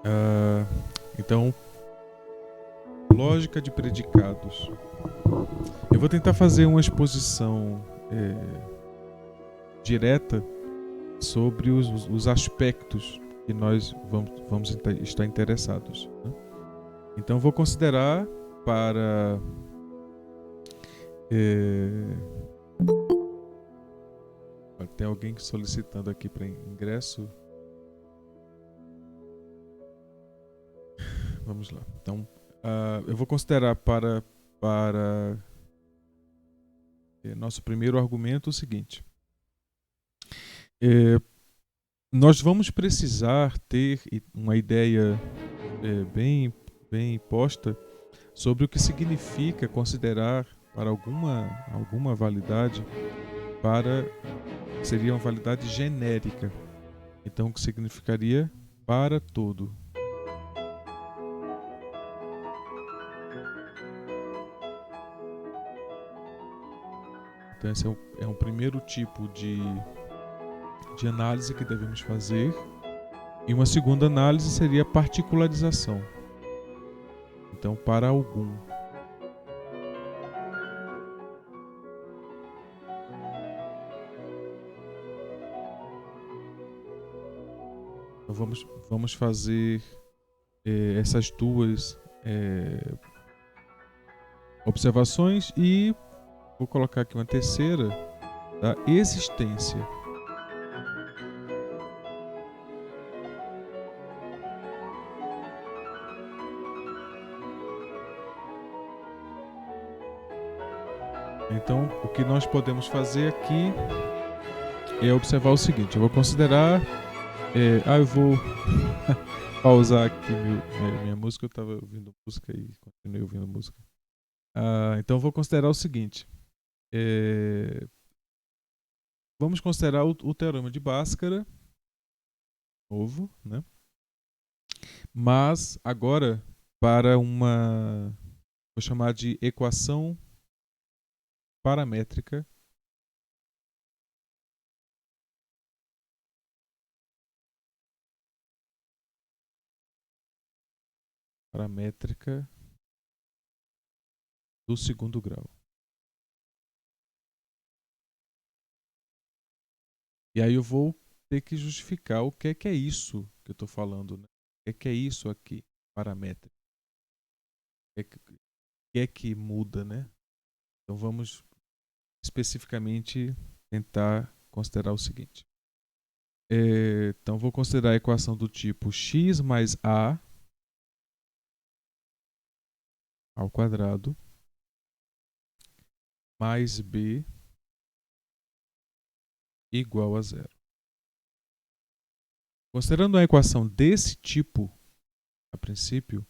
Ah, então, lógica de predicados. Eu vou tentar fazer uma exposição direta sobre os aspectos que nós vamos estar interessados, né? Então, vou considerar para tem alguém solicitando aqui para ingresso. Vamos lá. Então, eu vou considerar para nosso primeiro argumento o seguinte. Nós vamos precisar ter uma ideia bem posta sobre o que significa considerar para alguma validade seria uma validade genérica. Então, o que significaria para todo. Então, esse é um primeiro tipo de análise que devemos fazer. E uma segunda análise seria a particularização. Então, para algum. Então, vamos fazer essas duas observações e vou colocar aqui uma terceira da existência. Então, o que nós podemos fazer aqui é observar o seguinte. Eu vou considerar... eu vou pausar aqui minha música. Eu estava ouvindo música e continuei ouvindo música. Então, eu vou considerar o seguinte. Vamos considerar o teorema de Bhaskara, novo, né? Mas agora para vou chamar de equação paramétrica do segundo grau. E aí eu vou ter que justificar o que é isso que eu estou falando, né? O que é isso aqui, paramétrica? O que é que muda, né? Então vamos especificamente tentar considerar o seguinte. Então vou considerar a equação do tipo x mais a ao quadrado mais b igual a zero. Considerando uma equação desse tipo, a princípio,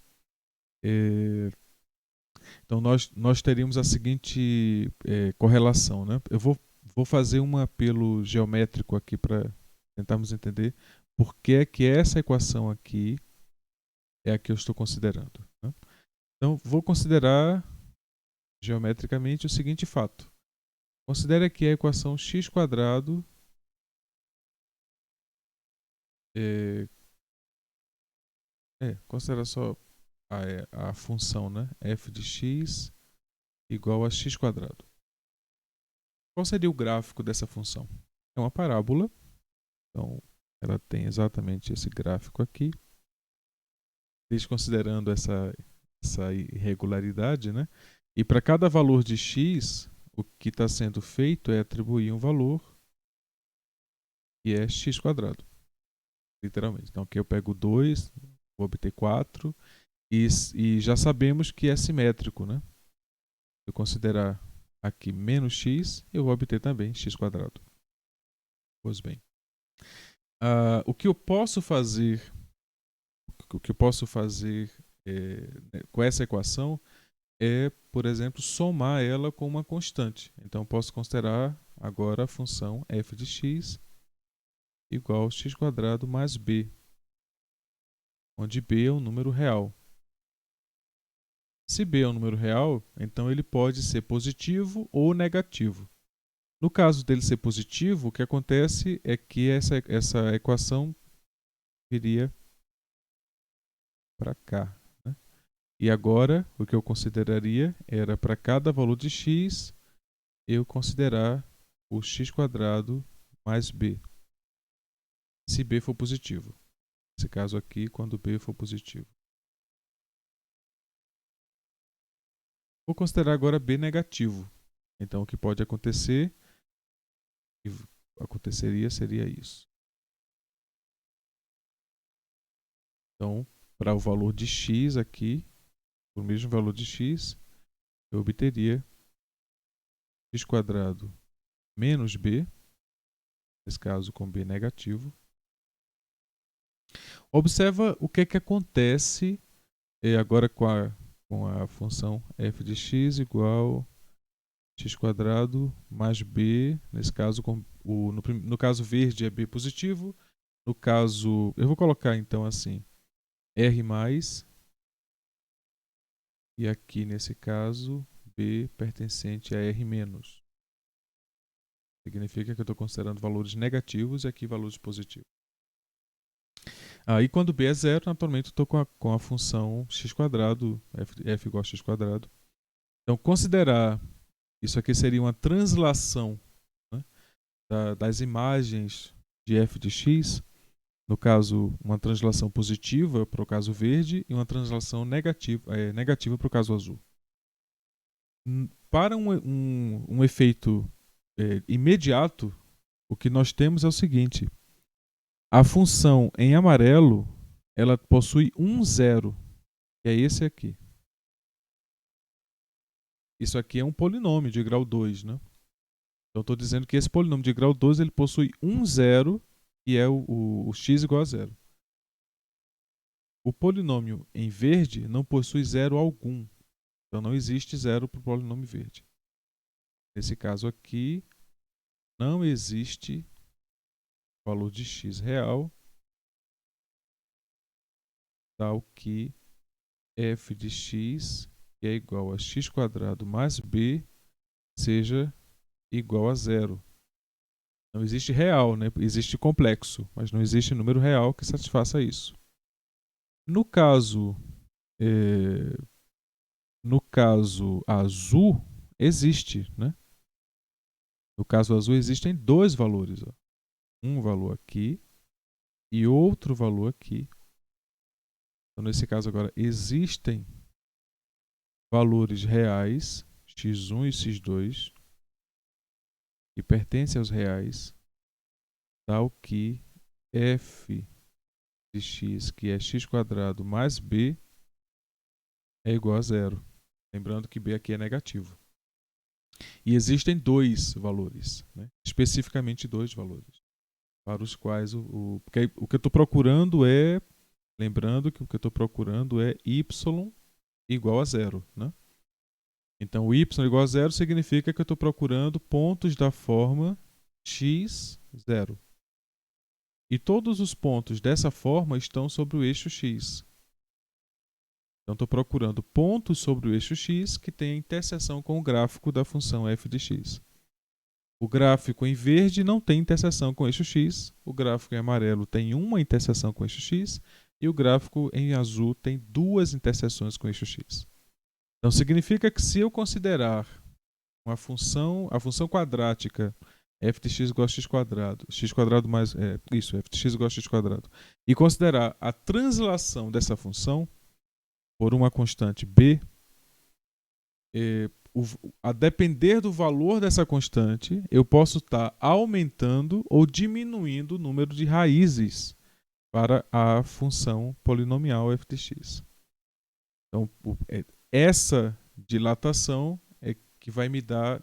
então nós teríamos a seguinte correlação, né? Eu vou fazer um apelo geométrico aqui para tentarmos entender por que é que essa equação aqui é a que eu estou considerando, né? Então, vou considerar geometricamente o seguinte fato. Considere aqui a equação x² considera só a função, né? F de x igual a x². Qual seria o gráfico dessa função? É uma parábola, então ela tem exatamente esse gráfico aqui. Desconsiderando essa irregularidade, né? E para cada valor de x, o que está sendo feito é atribuir um valor que é x², literalmente. Então aqui eu pego 2, vou obter 4, e já sabemos que é simétrico, né? Se eu considerar aqui menos x, eu vou obter também x². Pois bem. O que eu posso fazer com essa equação é, por exemplo, somar ela com uma constante. Então, posso considerar agora a função f de x igual a x² mais b, onde b é um número real. Se b é um número real, então ele pode ser positivo ou negativo. No caso dele ser positivo, o que acontece é que essa equação viria para cá, né? E agora, o que eu consideraria era para cada valor de x, eu considerar o x² mais b, se b for positivo. Nesse caso aqui, quando b for positivo. Vou considerar agora b negativo. Então, o que pode acontecer, seria isso. Então, para o valor de x aqui, o mesmo valor de x, eu obteria x² menos b, nesse caso com b negativo. Observa o que acontece agora com a função f de x igual x² mais b, nesse caso, no caso verde é b positivo, no caso, eu vou colocar então assim, r mais, e aqui nesse caso, b pertencente a r menos. Significa que eu estou considerando valores negativos e aqui valores positivos. Aí quando b é zero, naturalmente eu estou com a função x², f igual a x². Então considerar, isso aqui seria uma translação, né, das imagens de f de x, no caso uma translação positiva para o caso verde e uma translação negativa para o caso azul. Para um efeito imediato, o que nós temos é o seguinte: a função em amarelo, ela possui um zero, que é esse aqui. Isso aqui é um polinômio de grau 2, né? Então, estou dizendo que esse polinômio de grau 2 ele possui um zero, que é o x igual a zero. O polinômio em verde não possui zero algum. Então, não existe zero para o polinômio verde. Nesse caso aqui, não existe valor de x real, tal que f de x, que é igual a x² mais b, seja igual a zero. Não existe real, né? Existe complexo, mas não existe número real que satisfaça isso. No caso azul, existe, né? No caso azul existem dois valores, ó. Um valor aqui e outro valor aqui. Então, nesse caso agora, existem valores reais, x1 e x2, que pertencem aos reais, tal que f de x, que é x² mais b, é igual a zero. Lembrando que b aqui é negativo. E existem dois valores, né? Especificamente dois valores, para os quais porque o que eu estou procurando é, lembrando que o que eu estou procurando é y igual a zero, né? Então, o y igual a zero significa que eu estou procurando pontos da forma x, zero. E todos os pontos dessa forma estão sobre o eixo x. Então, estou procurando pontos sobre o eixo x que têm interseção com o gráfico da função f de x. O gráfico em verde não tem interseção com o eixo x, o gráfico em amarelo tem uma interseção com o eixo x e o gráfico em azul tem duas interseções com o eixo x. Então, significa que se eu considerar a função quadrática f de x igual a x² mais f de x igual a x², e considerar a translação dessa função por uma constante b, a depender do valor dessa constante, eu posso estar aumentando ou diminuindo o número de raízes para a função polinomial f de x. Então, essa dilatação é que vai me dar,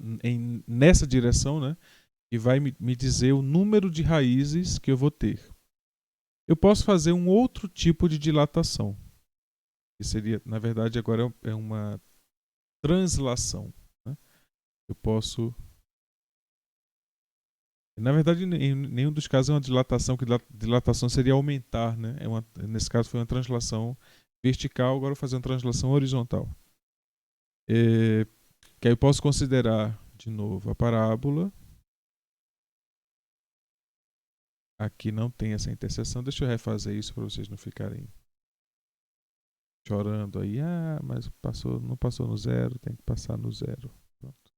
nessa direção, né, que vai me dizer o número de raízes que eu vou ter. Eu posso fazer um outro tipo de dilatação, que seria, na verdade, agora é uma translação, né? Eu posso... Na verdade, em nenhum dos casos é uma dilatação, que dilatação seria aumentar, né? Nesse caso foi uma translação vertical, agora eu vou fazer uma translação horizontal. Que aí eu posso considerar, de novo, a parábola. Aqui não tem essa interseção. Deixa eu refazer isso para vocês não ficarem chorando aí, mas não passou no zero, tem que passar no zero. Pronto.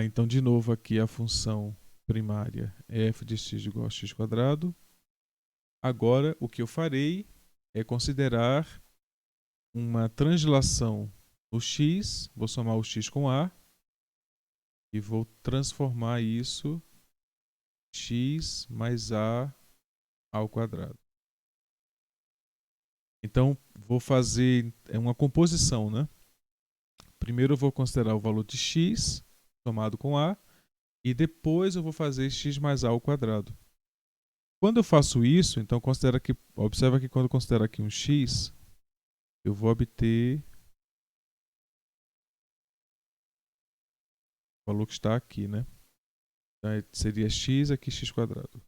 Então de novo aqui a função primária é f de x igual a x quadrado. Agora o que eu farei é considerar uma translação no x, vou somar o x com a e vou transformar isso x mais a ao quadrado. Então vou fazer uma composição, né? Primeiro eu vou considerar o valor de x somado com a e depois eu vou fazer x mais a ao quadrado. Quando eu faço isso, então observa que quando eu considero aqui um x, eu vou obter o valor que está aqui, né? Então, seria x aqui, x quadrado.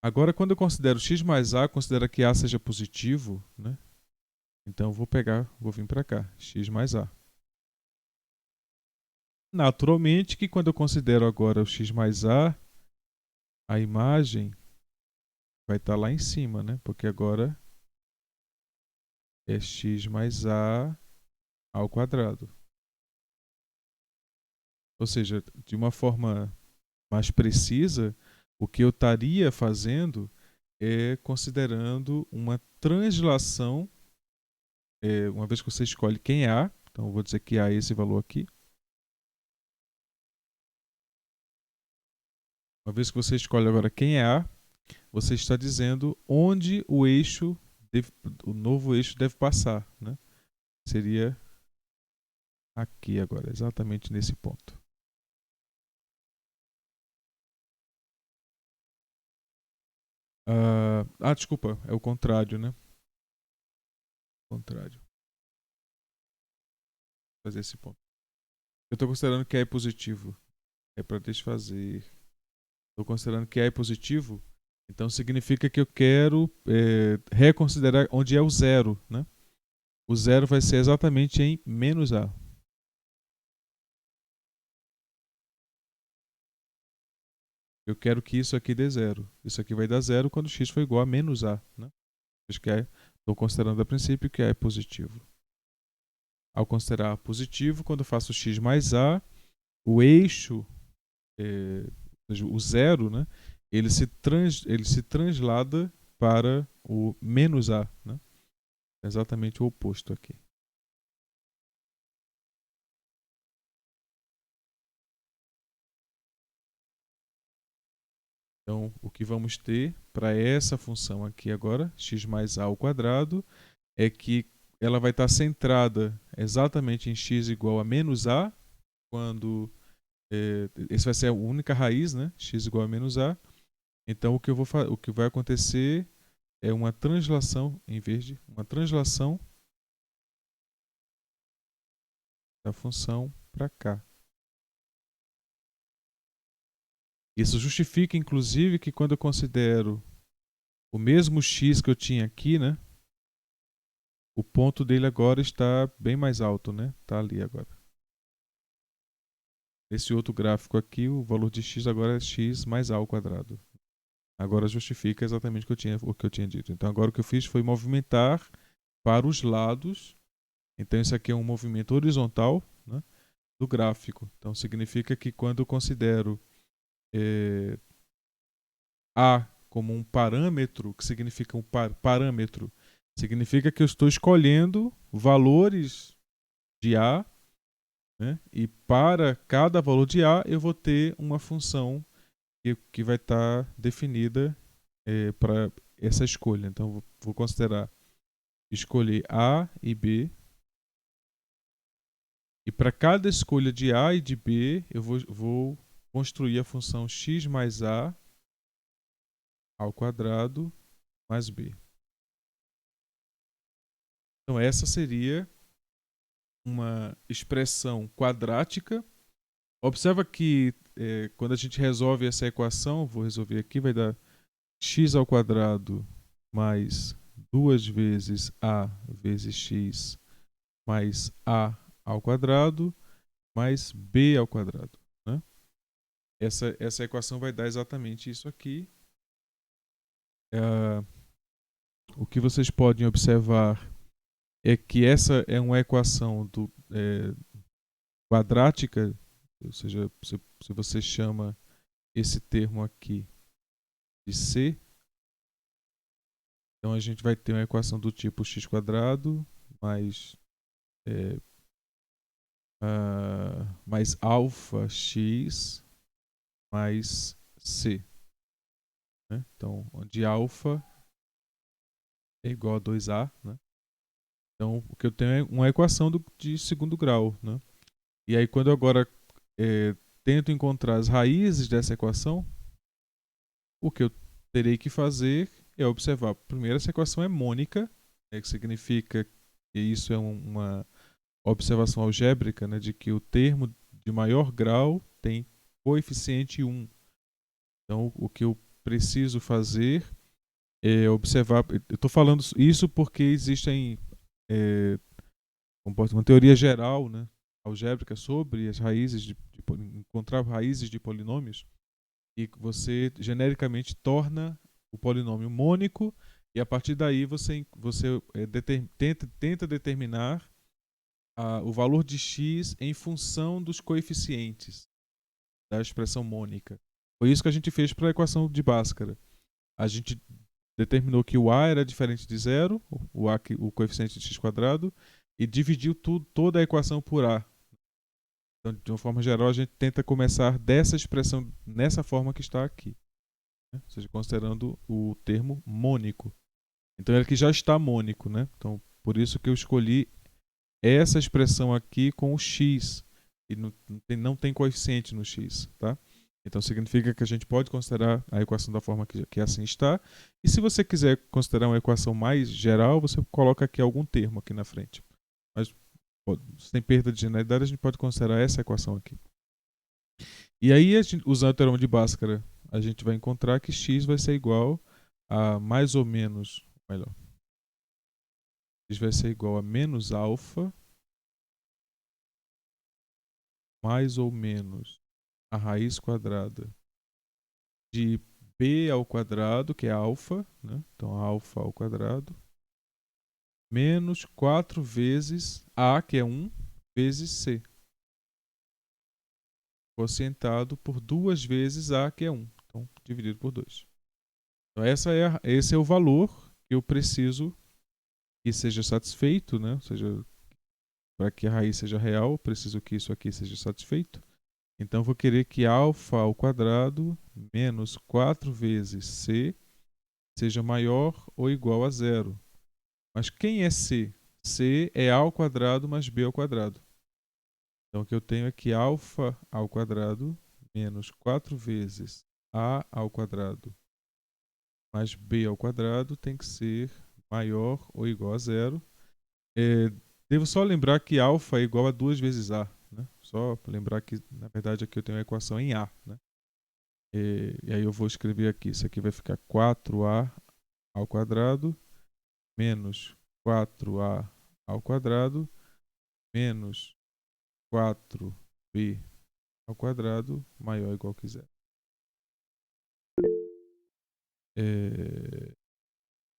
Agora, quando eu considero x mais a, considero que a seja positivo, né? Então, eu vou vir para cá, x mais a. Naturalmente que quando eu considero agora o x mais a imagem vai estar lá em cima, né? Porque agora é x mais a ao quadrado. Ou seja, de uma forma mais precisa, o que eu estaria fazendo é considerando uma translação, uma vez que você escolhe quem é A, então eu vou dizer que A é esse valor aqui. Uma vez que você escolhe agora quem é A, você está dizendo onde o novo eixo deve passar, né? Seria aqui agora, exatamente nesse ponto. Desculpa, é o contrário, né? Contrário. Vou fazer esse ponto. Eu estou considerando que A é positivo. É para desfazer. Estou considerando que A é positivo, então significa que eu quero reconsiderar onde é o zero, né? O zero vai ser exatamente em menos A. Eu quero que isso aqui dê zero. Isso aqui vai dar zero quando x for igual a menos A, né? Estou considerando a princípio que A é positivo. Ao considerar positivo, quando eu faço x mais A, o eixo, o zero, né? Ele se translada para o menos A, né? É exatamente o oposto aqui. Então, o que vamos ter para essa função aqui agora, x mais a ao quadrado, é que ela vai estar centrada exatamente em x igual a menos a, quando essa vai ser a única raiz, né? X igual a menos a. Então, o que vai acontecer é uma translação, em vez de uma translação da função para cá. Isso justifica, inclusive, que quando eu considero o mesmo x que eu tinha aqui, né? O ponto dele agora está bem mais alto, né? Está ali agora. Esse outro gráfico aqui, o valor de x agora é x mais a ao quadrado. Agora justifica exatamente o que eu tinha dito. Então agora o que eu fiz foi movimentar para os lados. Então isso aqui é um movimento horizontal, né, do gráfico. Então significa que quando eu considero A como um parâmetro, que significa um parâmetro, significa que eu estou escolhendo valores de A, né, e para cada valor de A eu vou ter uma função que vai estar definida para essa escolha. Então vou considerar escolher A e B. E para cada escolha de A e de B, eu vou construir a função x mais A ao quadrado mais B. Então essa seria uma expressão quadrática. Observa que quando a gente resolve essa equação, vou resolver aqui, vai dar x ao quadrado mais 2 vezes a vezes x mais a ao quadrado mais b ao quadrado, né? Essa equação vai dar exatamente isso aqui. o que vocês podem observar é que essa é uma equação quadrática, ou seja, se você chama esse termo aqui de C, então a gente vai ter uma equação do tipo x² mais, mais alfa x mais C. Né? Então, onde alfa é igual a 2A. Né? Então, o que eu tenho é uma equação de segundo grau. Né? E aí, quando eu agora tento encontrar as raízes dessa equação, o que eu terei que fazer é observar. Primeiro, essa equação é mônica, que significa que isso é uma observação algébrica, né, de que o termo de maior grau tem coeficiente 1. Então, o que eu preciso fazer é observar. Eu estou falando isso porque existem uma teoria geral, né, algébrica sobre as raízes encontrar raízes de polinômios, e você genericamente torna o polinômio mônico, e a partir daí você tenta determinar o valor de x em função dos coeficientes da expressão mônica. Foi isso que a gente fez para a equação de Bhaskara. A gente determinou que o a era diferente de zero, o coeficiente de x², e dividiu toda a equação por a. Então, de uma forma geral, a gente tenta começar dessa expressão, nessa forma que está aqui. Né? Ou seja, considerando o termo mônico. Então, ele que já está mônico. Né? Então, por isso que eu escolhi essa expressão aqui com o x. E não tem coeficiente no x. Tá? Então, significa que a gente pode considerar a equação da forma que assim está. E se você quiser considerar uma equação mais geral, você coloca aqui algum termo aqui na frente. Mas, sem perda de generalidade, a gente pode considerar essa equação aqui. E aí, usando o teorema de Bhaskara, a gente vai encontrar que x vai ser igual a mais ou menos, melhor, x vai ser igual a menos alfa mais ou menos a raiz quadrada de b ao quadrado, que é alfa, né? Então alfa ao quadrado, menos 4 vezes a, que é 1, vezes c, quocientado por 2 vezes a, que é 1. Então, dividido por 2. Então, esse é o valor que eu preciso que seja satisfeito, né? Ou seja, para que a raiz seja real, eu preciso que isso aqui seja satisfeito. Então, eu vou querer que alfa ao quadrado menos 4 vezes c seja maior ou igual a zero. Mas quem é c? C é a ao quadrado mais b ao quadrado. Então, o que eu tenho é que alfa ao quadrado menos 4 vezes a ao quadrado mais b ao quadrado tem que ser maior ou igual a zero. Devo só lembrar que alfa é igual a 2 vezes a. Né? Só lembrar que, na verdade, aqui eu tenho a equação em a. Né? E aí eu vou escrever aqui. Isso aqui vai ficar 4a ao quadrado menos 4a ao quadrado menos 4b ao quadrado maior ou igual que zero.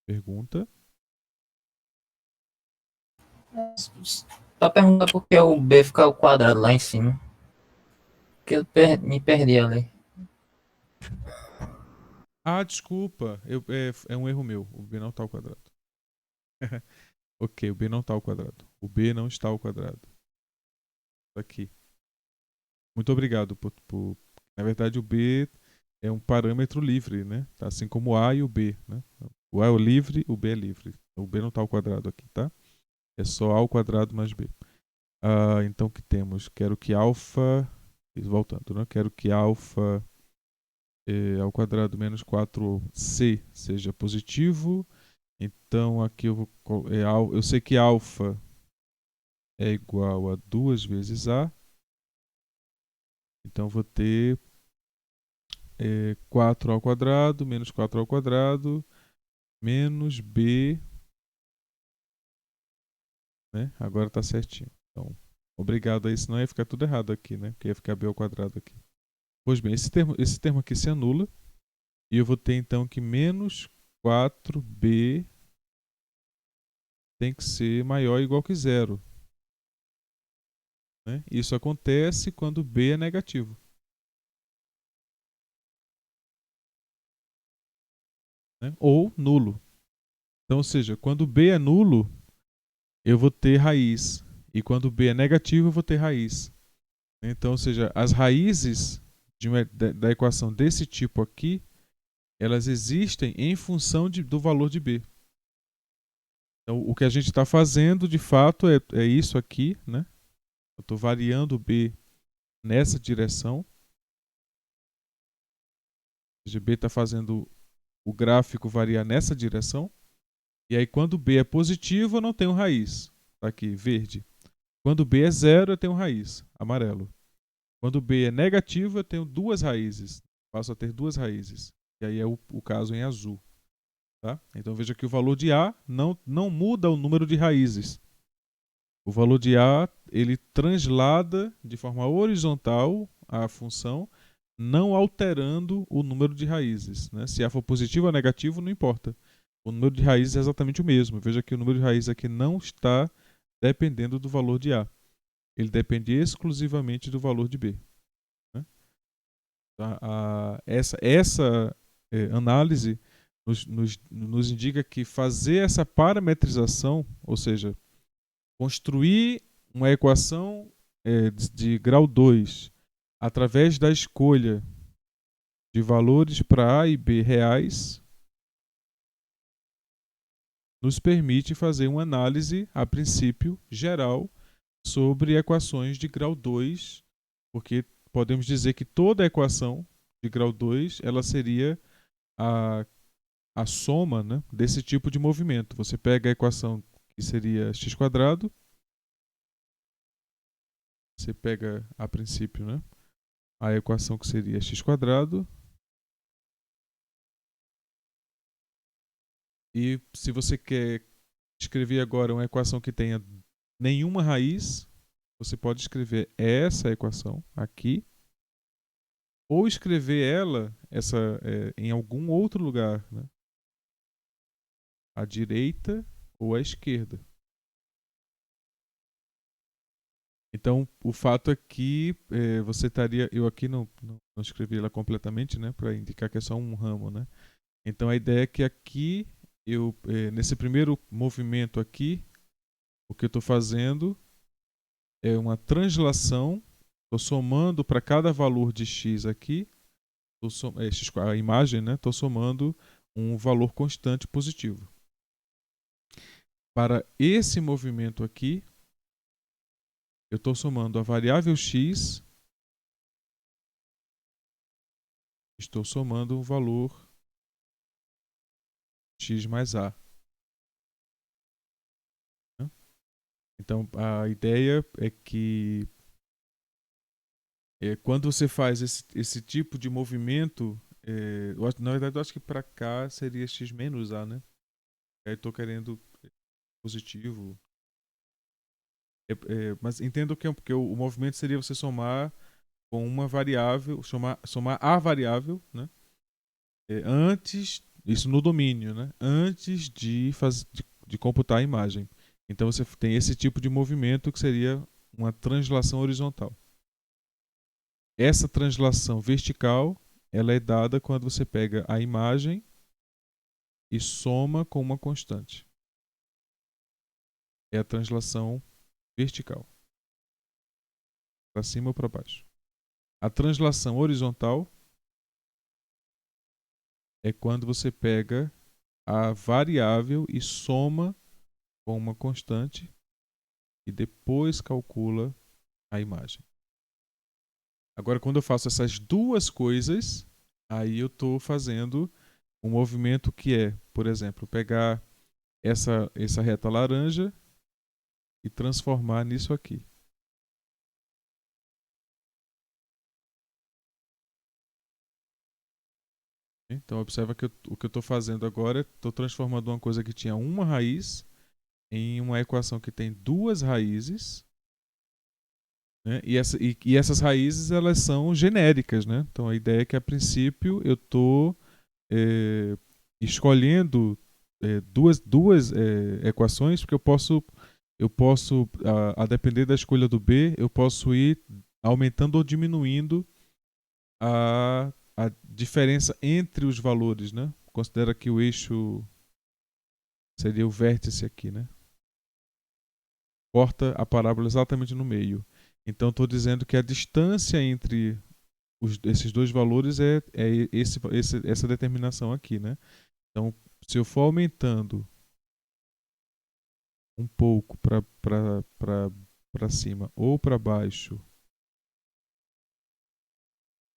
Pergunta? Só pergunta por que o B fica ao quadrado lá em cima. Porque eu me perdi ali. Ah, desculpa. É um erro meu. O b não está ao quadrado. Ok, o b não está ao quadrado. O b não está ao quadrado. Aqui. Muito obrigado Na verdade, o b é um parâmetro livre, né? Assim como o a e o b, né? O a é livre, o b é livre. O b não está ao quadrado aqui, tá? É só a ao quadrado mais b. Então, o que temos? Quero que alfa... Voltando, né? Quero que alfa ao quadrado menos 4c seja positivo. Então, aqui eu sei que alfa é igual a 2 vezes a. Então, vou ter 4 ao quadrado menos 4 ao quadrado menos b. Né? Agora está certinho. Então, obrigado aí, senão ia ficar tudo errado aqui, né? Porque ia ficar b ao quadrado aqui. Pois bem, esse termo aqui se anula. E eu vou ter então que menos 4b tem que ser maior ou igual que zero. Né? Isso acontece quando B é negativo. Né? Ou nulo. Então, ou seja, quando B é nulo, eu vou ter raiz. E quando B é negativo, eu vou ter raiz. Então, ou seja, as raízes da equação desse tipo aqui, elas existem em função do valor de B. Então, o que a gente está fazendo, de fato, é isso aqui, né? Eu estou variando B nessa direção. Ou seja, B está fazendo o gráfico variar nessa direção. E aí, quando B é positivo, eu não tenho raiz. Está aqui, verde. Quando B é zero, eu tenho raiz, amarelo. Quando B é negativo, eu tenho duas raízes. Passo a ter duas raízes. E aí é o caso em azul. Tá? Então veja que o valor de A não muda o número de raízes. O valor de A ele translada de forma horizontal a função, não alterando o número de raízes. Né? Se A for positivo ou negativo, não importa. O número de raízes é exatamente o mesmo. Veja que o número de raízes aqui não está dependendo do valor de A. Ele depende exclusivamente do valor de B. Né? Essa análise nos indica que fazer essa parametrização, ou seja, construir uma equação de grau 2 através da escolha de valores para A e B reais, nos permite fazer uma análise, a princípio, geral sobre equações de grau 2, porque podemos dizer que toda equação de grau 2 ela seria a soma, né, desse tipo de movimento. Você pega a equação que seria x², você pega a princípio, né, a equação que seria x², e se você quer escrever agora uma equação que tenha nenhuma raiz, você pode escrever essa equação aqui, ou escrever em algum outro lugar, né, à direita ou à esquerda. Então, o fato é que você estaria. Eu aqui não escrevi ela completamente, né, para indicar que é só um ramo, né? Então, a ideia é que aqui, nesse primeiro movimento aqui, o que eu estou fazendo é uma translação. Estou somando para cada valor de x aqui, a imagem, né? Estou somando um valor constante positivo. Para esse movimento aqui, eu estou somando a variável x, estou somando o valor x mais a. Então, a ideia é que quando você faz esse tipo de movimento, na verdade, eu acho que para cá seria x menos a, né? Aí estou querendo positivo. Mas entendo que porque o movimento seria você somar com uma variável, somar a variável, né? Antes, isso no domínio, né? Antes de computar a imagem. Então você tem esse tipo de movimento que seria uma translação horizontal. Essa translação vertical, ela é dada quando você pega a imagem e soma com uma constante. É a translação vertical. Para cima ou para baixo. A translação horizontal é quando você pega a variável e soma com uma constante e depois calcula a imagem. Agora, quando eu faço essas duas coisas, aí eu estou fazendo um movimento que é, por exemplo, pegar essa reta laranja e transformar nisso aqui. Então, observa que o que eu estou fazendo agora é estou transformando uma coisa que tinha uma raiz em uma equação que tem duas raízes. Né? E essas raízes elas são genéricas. Né? Então, a ideia é que, a princípio, eu estou escolhendo duas equações, porque eu posso a depender da escolha do B, eu posso ir aumentando ou diminuindo a diferença entre os valores, né? Considera que o eixo seria o vértice aqui, né? Corta a parábola exatamente no meio. Então estou dizendo que a distância entre esses dois valores é essa determinação aqui, né? Então, se eu for aumentando um pouco para cima ou para baixo,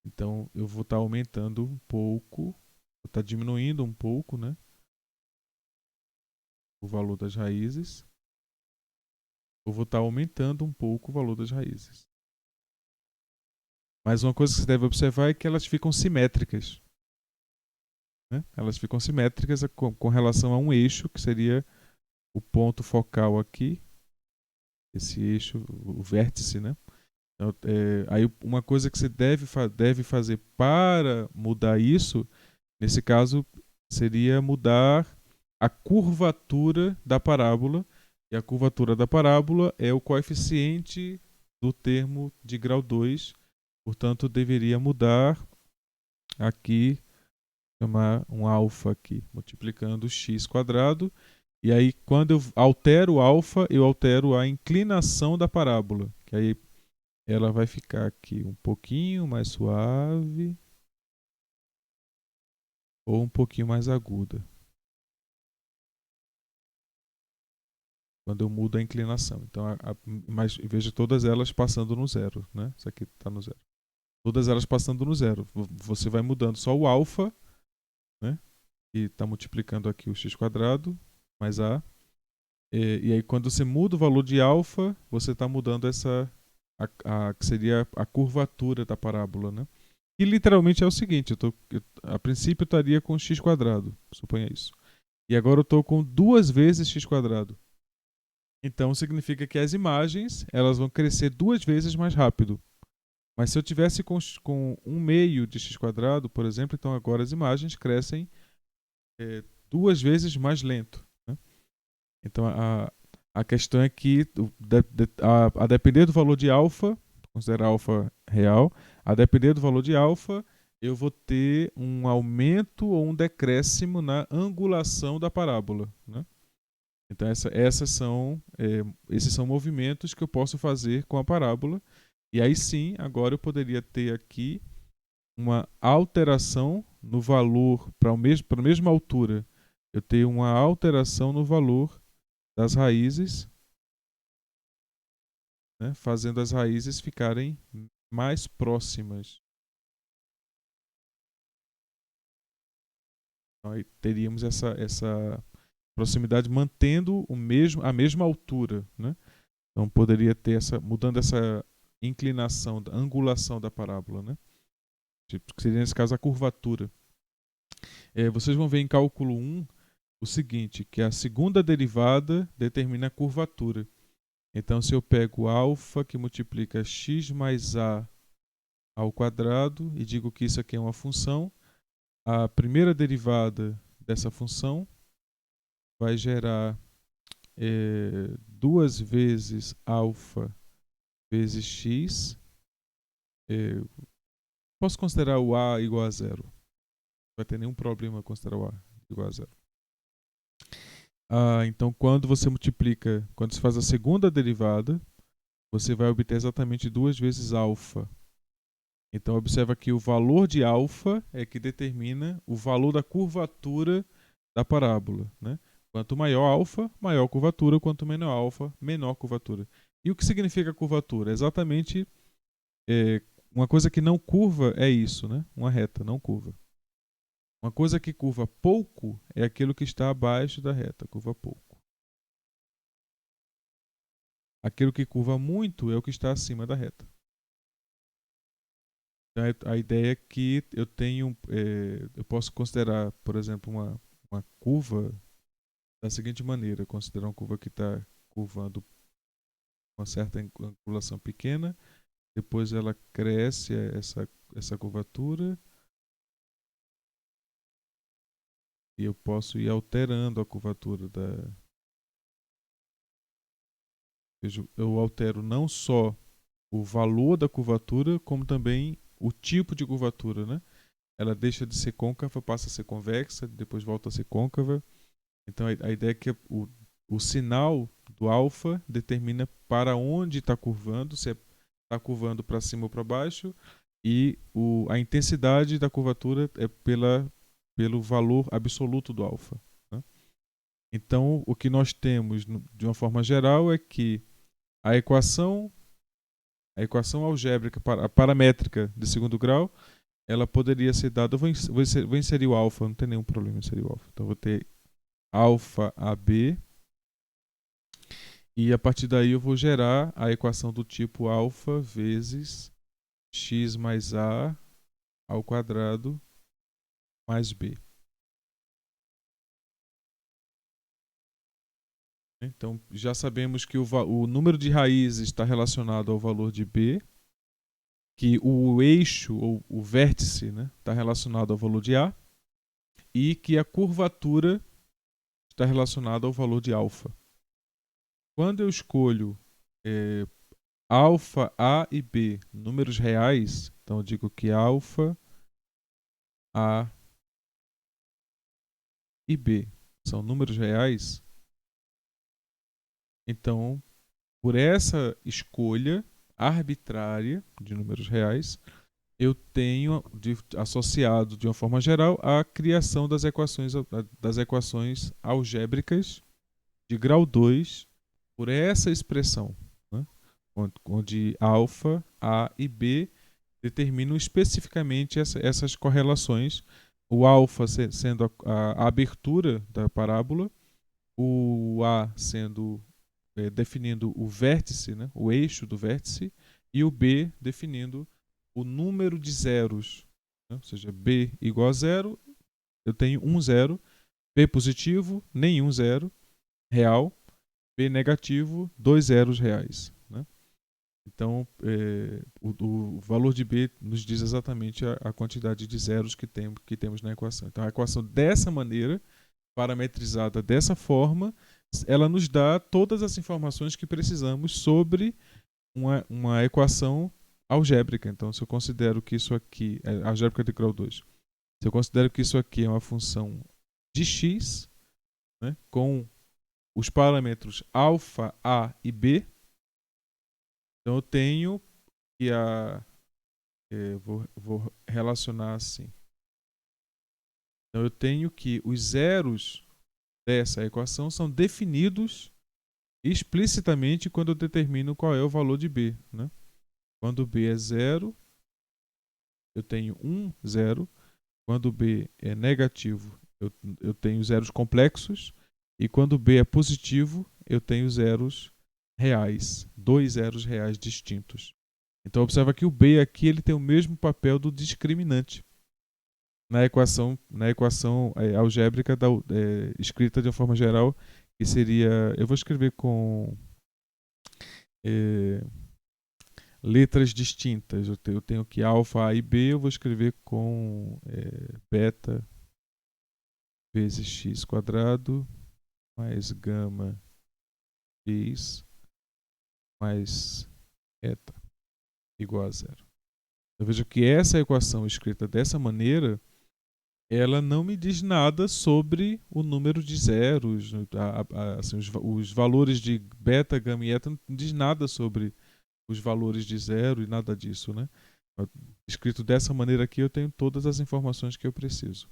então eu vou estar aumentando um pouco, vou estar diminuindo um pouco, né? O valor das raízes. Eu vou estar aumentando um pouco o valor das raízes. Mas uma coisa que você deve observar é que elas ficam simétricas. Né? Elas ficam simétricas com relação a um eixo, que seria o ponto focal aqui, esse eixo, o vértice, né? Então, aí uma coisa que você deve fazer para mudar isso, nesse caso, seria mudar a curvatura da parábola. E a curvatura da parábola é o coeficiente do termo de grau 2. Portanto, deveria mudar aqui, chamar um alfa aqui, multiplicando x quadrado. E aí, quando eu altero o alfa, eu altero a inclinação da parábola. Que aí ela vai ficar aqui um pouquinho mais suave ou um pouquinho mais aguda. Quando eu mudo a inclinação. Então, mas veja todas elas passando no zero, né? Isso aqui está no zero. Todas elas passando no zero. Você vai mudando só o alfa, né? E está multiplicando aqui o x quadrado mais a. E aí, quando você muda o valor de alfa, você está mudando que seria a curvatura da parábola, né? E literalmente é o seguinte: a princípio eu estaria com x quadrado, suponha isso. E agora eu estou com 2 vezes x quadrado. Então significa que as imagens elas vão crescer 2 vezes mais rápido. Mas se eu tivesse com 1 meio de x quadrado, por exemplo, então agora as imagens crescem 2 vezes mais lento. Né? Então a questão é que, a depender do valor de alfa, considerar alfa real, a depender do valor de alfa, eu vou ter um aumento ou um decréscimo na angulação da parábola. Né? Então esses são movimentos que eu posso fazer com a parábola. E aí sim, agora eu poderia ter aqui uma alteração no valor para a mesma altura. Eu tenho uma alteração no valor das raízes, né, fazendo as raízes ficarem mais próximas. Então, aí teríamos essa proximidade mantendo a mesma altura. Né? Então poderia ter mudando essa inclinação, a angulação da parábola. Né? Que seria nesse caso a curvatura. Vocês vão ver em cálculo 1 o seguinte, que a segunda derivada determina a curvatura. Então, se eu pego alfa que multiplica x mais a ao quadrado e digo que isso aqui é uma função, a primeira derivada dessa função vai gerar 2 vezes alfa vezes x. Posso considerar o a igual a zero. Não vai ter nenhum problema considerar o a igual a zero. Então, quando você faz a segunda derivada, você vai obter exatamente 2 vezes alfa. Então, observa que o valor de alfa é que determina o valor da curvatura da parábola. Né? Quanto maior alfa, maior curvatura. Quanto menor alfa, menor curvatura. E o que significa curvatura? Exatamente uma coisa que não curva é isso, né? Uma reta, não curva. Uma coisa que curva pouco é aquilo que está abaixo da reta, curva pouco. Aquilo que curva muito é o que está acima da reta. Então, a ideia é que eu posso considerar, por exemplo, uma curva da seguinte maneira: considerar uma curva que está curvando uma certa angulação pequena, depois ela cresce essa curvatura, E eu posso ir alterando a curvatura da... Veja, eu altero não só o valor da curvatura, como também o tipo de curvatura, né? Ela deixa de ser côncava, passa a ser convexa, depois volta a ser côncava. Então a ideia é que o sinal do alfa determina para onde está curvando, se está curvando para cima ou para baixo, e a intensidade da curvatura é pelo valor absoluto do alfa, né? Então o que nós temos de uma forma geral é que a equação, a equação algébrica, a paramétrica de segundo grau, ela poderia ser dada. Vou inserir o alfa, não tem nenhum problema em inserir o alfa. Então vou ter alfa AB, e a partir daí eu vou gerar a equação do tipo alfa vezes x mais a ao quadrado mais b. Então já sabemos que o número de raízes está relacionado ao valor de b, que o eixo ou o vértice, né, está relacionado ao valor de a, e que a curvatura está relacionada ao valor de alfa. Quando eu escolho alfa, a e b números reais, então eu digo que alfa, a e b são números reais, então por essa escolha arbitrária de números reais, eu tenho associado de uma forma geral a criação das equações algébricas de grau 2 por essa expressão, né? Onde alfa, a e b determinam especificamente essas correlações, o alfa sendo a abertura da parábola, o a sendo definindo o vértice, né, o eixo do vértice, e o b definindo o número de zeros, né? Ou seja, b igual a zero, eu tenho um zero, b positivo, nenhum zero real, b negativo, dois zeros reais, né? Então, o valor de b nos diz exatamente a quantidade de zeros que temos na equação. Então, a equação dessa maneira, parametrizada dessa forma, ela nos dá todas as informações que precisamos sobre uma equação algébrica. Então, se eu considero que isso aqui é algébrica de grau 2, se eu considero que isso aqui é uma função de x, né, com os parâmetros alfa, a e b, então eu tenho que vou relacionar assim. Então eu tenho que os zeros dessa equação são definidos explicitamente quando eu determino qual é o valor de b, né? Quando b é zero, eu tenho 1, 0. Quando b é negativo, eu tenho zeros complexos. E quando b é positivo, eu tenho zeros reais, dois zeros reais distintos. Então observa que o b aqui ele tem o mesmo papel do discriminante na equação algébrica escrita de uma forma geral, que seria, eu vou escrever com letras distintas. Eu tenho que alfa, a e b, eu vou escrever com beta vezes x quadrado mais gama x mais eta igual a zero. Eu vejo que essa equação escrita dessa maneira, ela não me diz nada sobre o número de zeros, assim, os valores de beta, gama e eta, não diz nada sobre os valores de zero e nada disso, né? Escrito dessa maneira aqui, eu tenho todas as informações que eu preciso.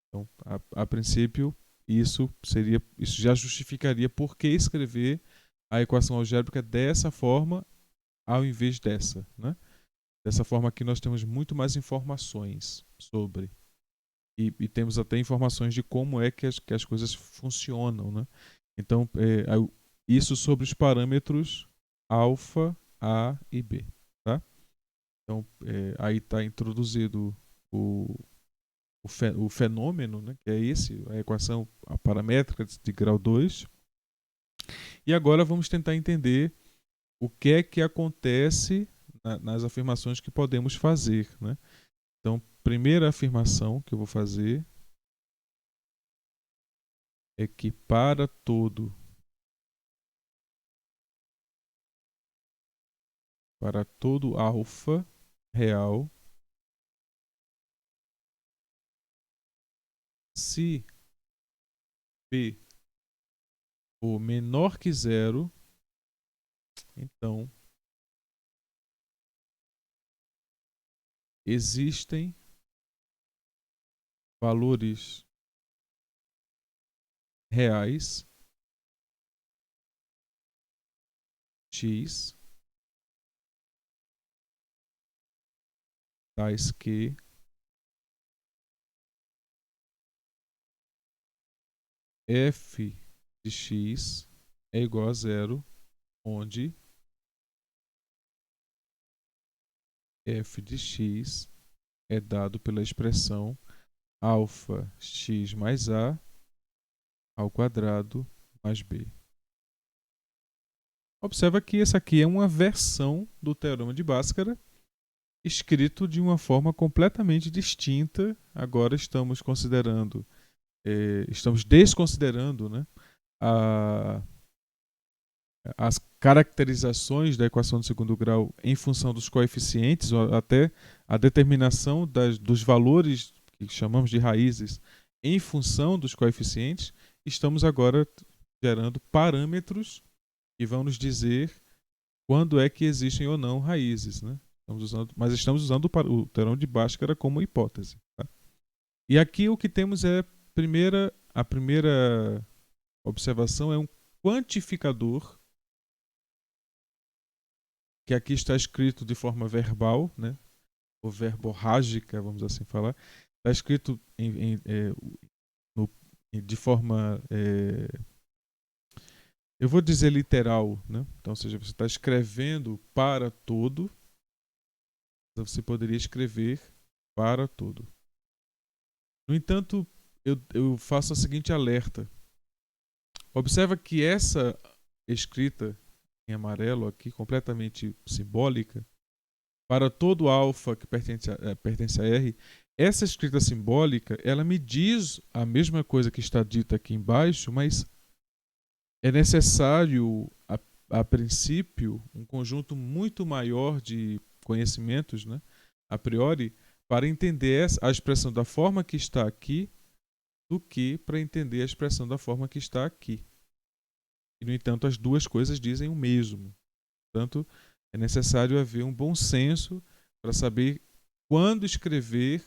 Então, a princípio, isso já justificaria por que escrever a equação algébrica dessa forma ao invés dessa, né? Dessa forma aqui nós temos muito mais informações sobre. E temos até informações de como é que as coisas funcionam, né? Então, isso sobre os parâmetros alfa, a e b, tá? Então, aí está introduzido o fenômeno, né, que é a equação paramétrica de grau 2. E agora vamos tentar entender o que é que acontece nas afirmações que podemos fazer, né? Então, primeira afirmação que eu vou fazer é que para todo alfa real, se B for menor que zero, então existem valores reais x tais que f de x é igual a zero, onde f de x é dado pela expressão alfa x mais a ao quadrado mais b. Observa que essa aqui é uma versão do Teorema de Bhaskara, escrito de uma forma completamente distinta. Agora estamos considerando, estamos desconsiderando, né, a, as caracterizações da equação de segundo grau em função dos coeficientes, ou até a determinação dos valores que chamamos de raízes em função dos coeficientes. Estamos agora gerando parâmetros que vão nos dizer quando é que existem ou não raízes, né? Mas estamos usando o Teorema de Bhaskara como hipótese. Tá? E aqui o que temos é a primeira observação é um quantificador, que aqui está escrito de forma verbal, né? Ou verborrágica, vamos assim falar. Está escrito de forma, eu vou dizer literal, né? Então, ou seja, você está escrevendo para todo, você poderia escrever para todo. No entanto, eu faço a seguinte alerta. Observa que essa escrita em amarelo aqui, completamente simbólica, para todo alfa que pertence a R, essa escrita simbólica, ela me diz a mesma coisa que está dita aqui embaixo, mas é necessário, a princípio, um conjunto muito maior de conhecimentos, né, a priori, para entender a expressão da forma que está aqui, do que para entender a expressão da forma que está aqui. E, no entanto, as duas coisas dizem o mesmo. Portanto, é necessário haver um bom senso para saber quando escrever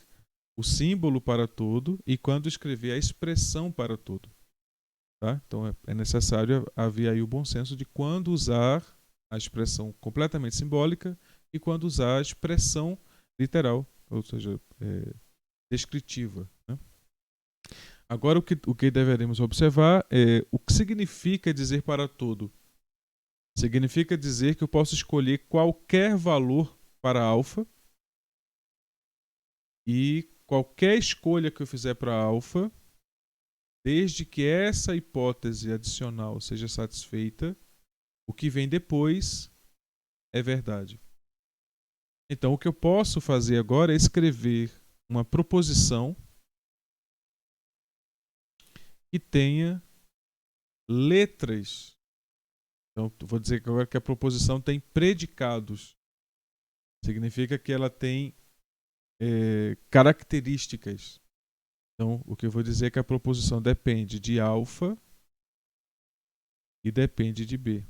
o símbolo para todo e quando escrever a expressão para todo. Tá? Então, é necessário haver aí o bom senso de quando usar a expressão completamente simbólica e quando usar a expressão literal, ou seja, descritiva. Né? Agora, o que deveremos observar é o que significa dizer para todo. Significa dizer que eu posso escolher qualquer valor para alfa e qualquer escolha que eu fizer para alfa, desde que essa hipótese adicional seja satisfeita, o que vem depois é verdade. Então, o que eu posso fazer agora é escrever uma proposição que tenha letras. Então, vou dizer agora que a proposição tem predicados. Significa que ela tem características. Então, o que eu vou dizer é que a proposição depende de alfa e depende de B.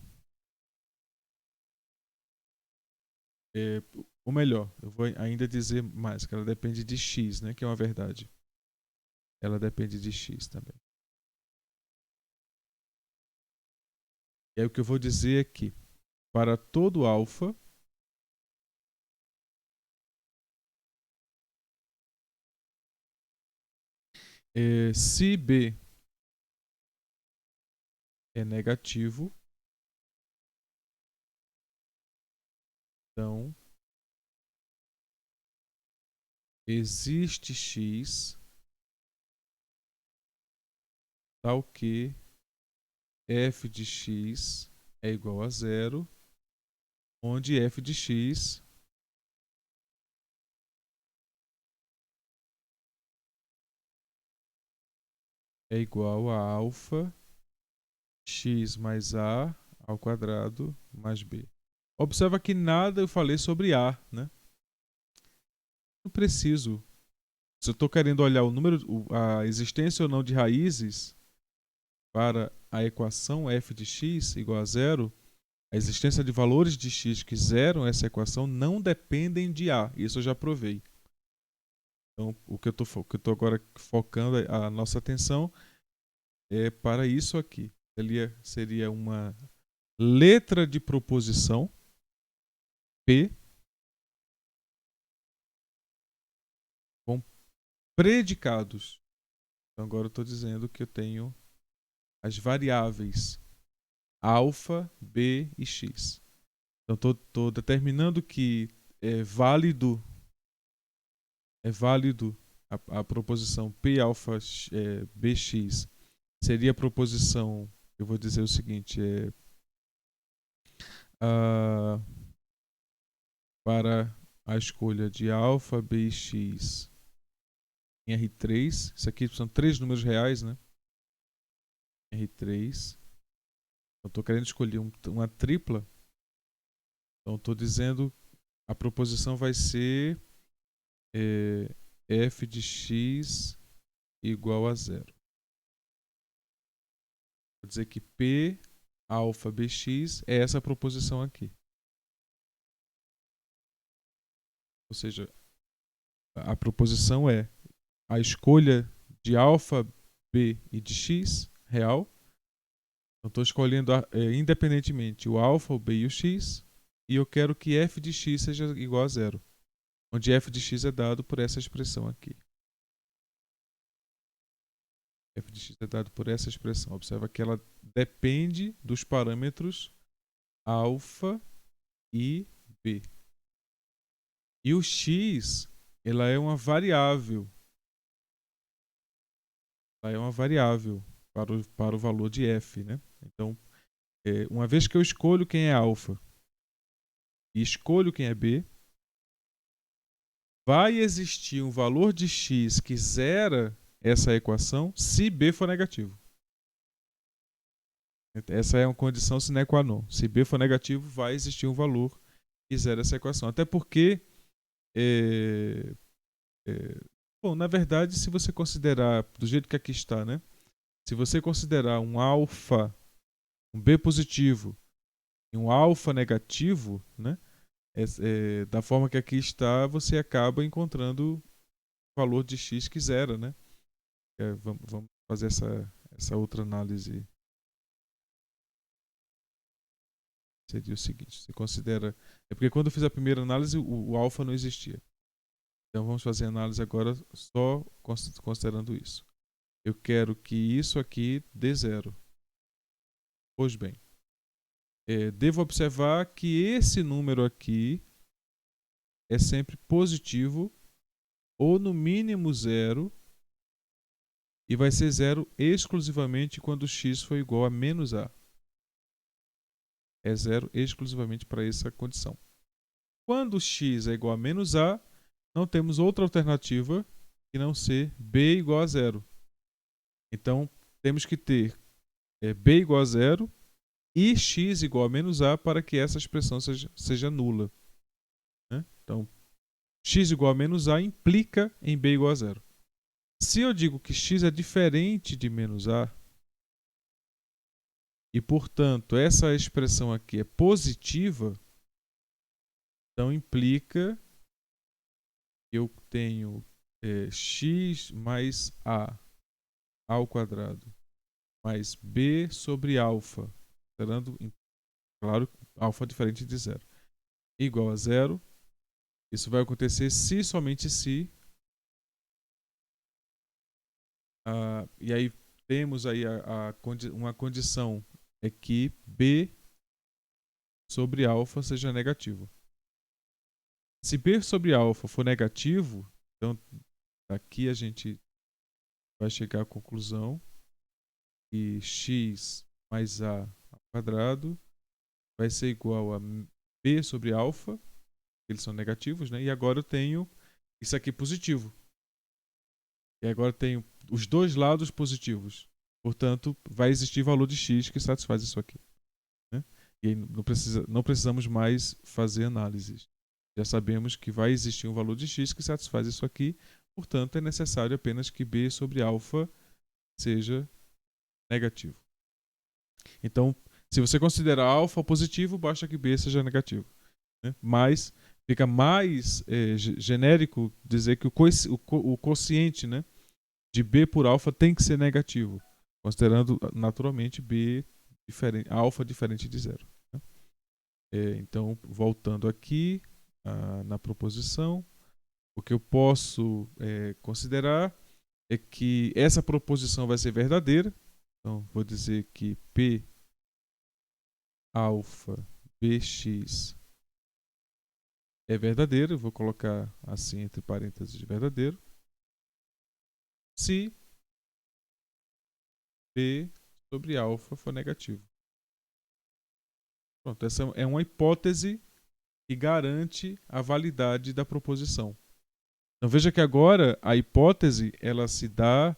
Ou melhor, eu vou ainda dizer mais, que ela depende de x, né, que é uma verdade. Ela depende de x também. E aí o que eu vou dizer é que, para todo alfa, se B é negativo, então existe x tal que f de x é igual a zero, onde f de x é igual a alfa x mais a ao quadrado mais b. Observa que nada eu falei sobre a, né? Não preciso. Se eu estou querendo olhar o número, a existência ou não de raízes para a equação f de x igual a zero, a existência de valores de x que zeram essa equação não dependem de a. Isso eu já provei. Então, o que eu estou agora focando a nossa atenção é para isso aqui. Seria uma letra de proposição P com predicados. Então, agora eu estou dizendo que eu tenho as variáveis alfa, b e x. Então, estou determinando que é válido a proposição P alfa bx. Seria a proposição, eu vou dizer o seguinte, para a escolha de alfa, b e x em R3. Isso aqui são 3 números reais, né? R3. Eu estou querendo escolher uma tripla. Então, estou dizendo a proposição vai ser f de x igual a zero. Vou dizer que P alfa bx é essa proposição aqui. Ou seja, a proposição é a escolha de alfa, b e de x real. Então, estou escolhendo independentemente o alfa, o b e o x. E eu quero que f de x seja igual a zero. Onde f de x é dado por essa expressão aqui. F de x é dado por essa expressão. Observa que ela depende dos parâmetros alfa e b. E o x, ela é uma variável. Ela é uma variável para o valor de f, né? Então, uma vez que eu escolho quem é alfa e escolho quem é b, vai existir um valor de x que zera essa equação se b for negativo. Essa é uma condição sine qua non. Se b for negativo, vai existir um valor que zera essa equação. Até porque, bom, na verdade, se você considerar do jeito que aqui está, né? Se você considerar um alfa, um b positivo e um alfa negativo, né? Da forma que aqui está, você acaba encontrando o valor de x que zera, né? Vamos fazer essa outra análise. Seria o seguinte, você considera... É porque quando eu fiz a primeira análise, o alfa não existia. Então vamos fazer a análise agora só considerando isso. Eu quero que isso aqui dê zero. Pois bem, devo observar que esse número aqui é sempre positivo ou no mínimo zero, e vai ser zero exclusivamente quando x for igual a menos a. É zero exclusivamente para essa condição. Quando x é igual a menos a, não temos outra alternativa que não ser b igual a zero. Então, temos que ter b igual a zero e x igual a menos a para que essa expressão seja nula. Né? Então, x igual a menos a implica em b igual a zero. Se eu digo que x é diferente de menos a, e, portanto, essa expressão aqui é positiva, então implica que eu tenho x mais a ao quadrado mais b sobre alfa, considerando, claro, alfa diferente de zero, igual a zero. Isso vai acontecer se somente se. E aí temos aí uma condição é que b sobre alfa seja negativo. Se b sobre alfa for negativo, então aqui a gente vai chegar à conclusão que x mais a ao quadrado vai ser igual a b sobre alfa, eles são negativos, né? E agora eu tenho isso aqui positivo. E agora eu tenho os dois lados positivos. Portanto, vai existir valor de x que satisfaz isso aqui. Né? E aí não precisamos mais fazer análises. Já sabemos que vai existir um valor de x que satisfaz isso aqui. Portanto, é necessário apenas que b sobre alfa seja negativo. Então, se você considerar alfa positivo, basta que b seja negativo. Né? Mas fica mais genérico dizer que o quociente, né, de b por alfa tem que ser negativo, considerando naturalmente b alfa diferente de zero. Né? Então, voltando aqui na proposição, o que eu posso considerar é que essa proposição vai ser verdadeira. Então, vou dizer que P alfa Bx é verdadeiro. Vou colocar assim entre parênteses verdadeiro. Se B sobre alfa for negativo. Pronto, essa é uma hipótese que garante a validade da proposição. Então veja que agora a hipótese ela se dá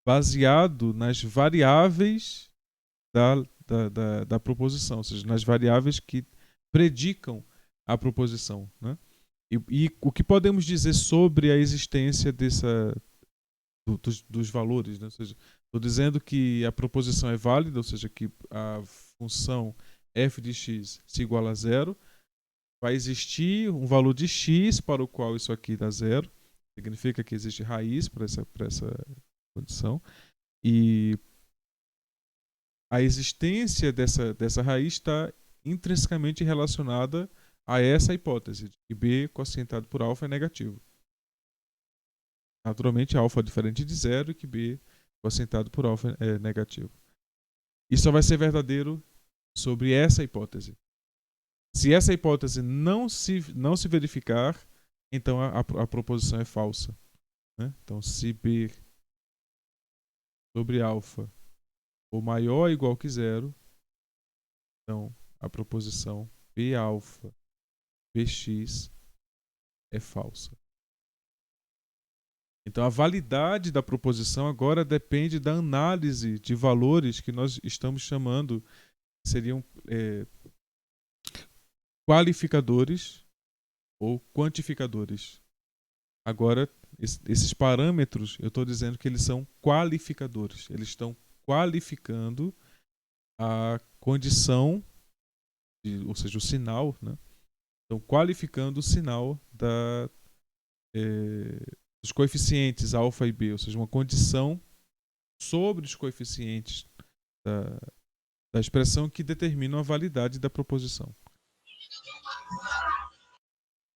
baseado nas variáveis da proposição, ou seja, nas variáveis que predicam a proposição. Né? E o que podemos dizer sobre a existência dos valores? Né? Ou seja, estou dizendo que a proposição é válida, ou seja, que a função f de x se iguala a zero. Vai existir um valor de x para o qual isso aqui dá zero. Significa que existe raiz para essa condição. E a existência dessa raiz está intrinsecamente relacionada a essa hipótese de que b quocientado por alfa é negativo. Naturalmente, alfa é diferente de zero e que b quocientado por alfa é negativo. Isso só vai ser verdadeiro sobre essa hipótese. Se essa hipótese não se verificar, então a proposição é falsa. Né? Então, se b sobre alfa for maior ou igual que zero, então a proposição b alfa bx é falsa. Então, a validade da proposição agora depende da análise de valores que nós estamos chamando, seriam qualificadores ou quantificadores. Agora, esses parâmetros, eu estou dizendo que eles são qualificadores. Eles estão qualificando a condição, ou seja, o sinal, né? Estão qualificando o sinal dos coeficientes alfa e b, ou seja, uma condição sobre os coeficientes da expressão que determinam a validade da proposição.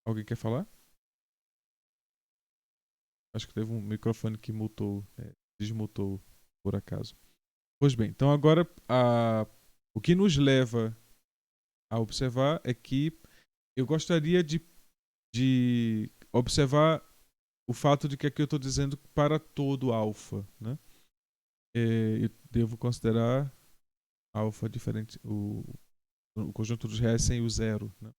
Alguém quer falar? Acho que teve um microfone que desmutou por acaso. Pois bem, então agora o que nos leva a observar é que eu gostaria de observar o fato de que aqui eu estou dizendo para todo alfa. Né? Eu devo considerar alfa diferente, o conjunto dos reais sem o zero. Né?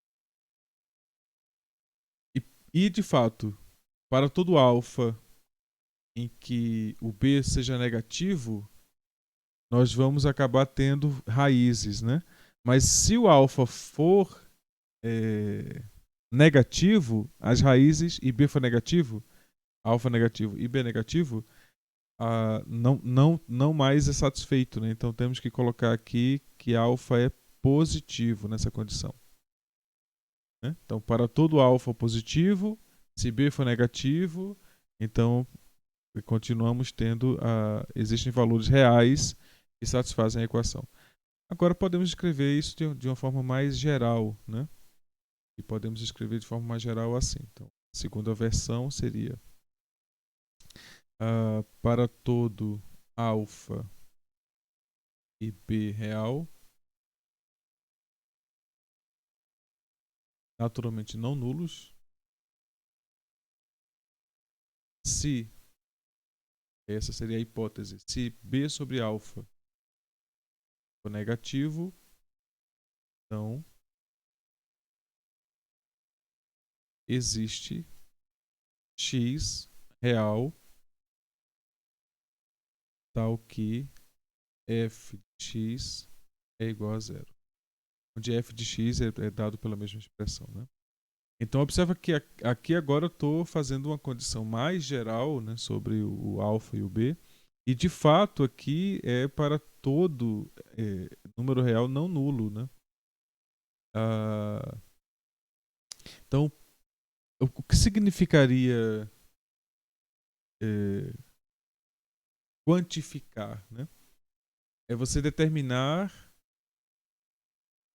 E de fato, para todo alfa em que o b seja negativo, nós vamos acabar tendo raízes, né? Mas se o alfa for negativo, as raízes, e b for negativo, alfa negativo e b negativo, não mais é satisfeito, né? Então temos que colocar aqui que alfa é positivo nessa condição. Né? Então, para todo alfa positivo, se b for negativo, então continuamos tendo existem valores reais que satisfazem a equação. Agora podemos escrever isso de uma forma mais geral, né? E podemos escrever de forma mais geral assim. Então, a segunda versão seria para todo alfa e b real, naturalmente não nulos, se essa seria a hipótese, se b sobre alfa for negativo, então existe x real tal que f de x é igual a zero, onde f de x é dado pela mesma expressão, né? Então observa que aqui agora eu estou fazendo uma condição mais geral, né, sobre o alfa e o b, e de fato aqui é para todo número real não nulo, né? Ah, então, o que significaria quantificar, né? É você determinar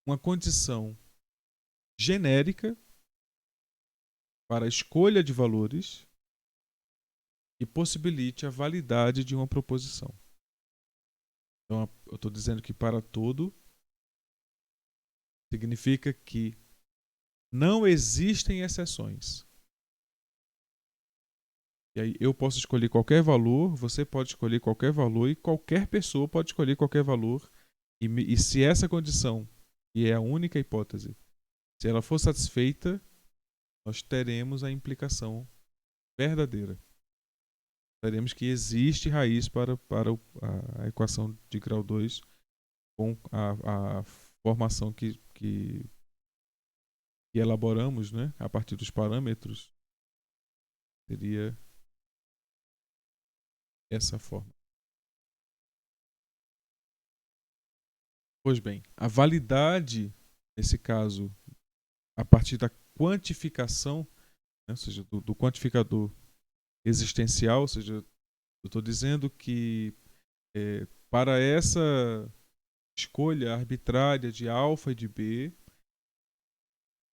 uma condição genérica para a escolha de valores que possibilite a validade de uma proposição. Então, eu estou dizendo que para todo significa que não existem exceções. E aí eu posso escolher qualquer valor, você pode escolher qualquer valor e qualquer pessoa pode escolher qualquer valor. E se essa condição, que é a única hipótese, se ela for satisfeita, nós teremos a implicação verdadeira. Teremos que existe raiz para a equação de grau 2 com a formação que elaboramos, né, a partir dos parâmetros, seria essa forma. Pois bem, a validade, nesse caso, a partir da quantificação, né, ou seja, do quantificador existencial, ou seja, eu estou dizendo que para essa escolha arbitrária de alfa e de b,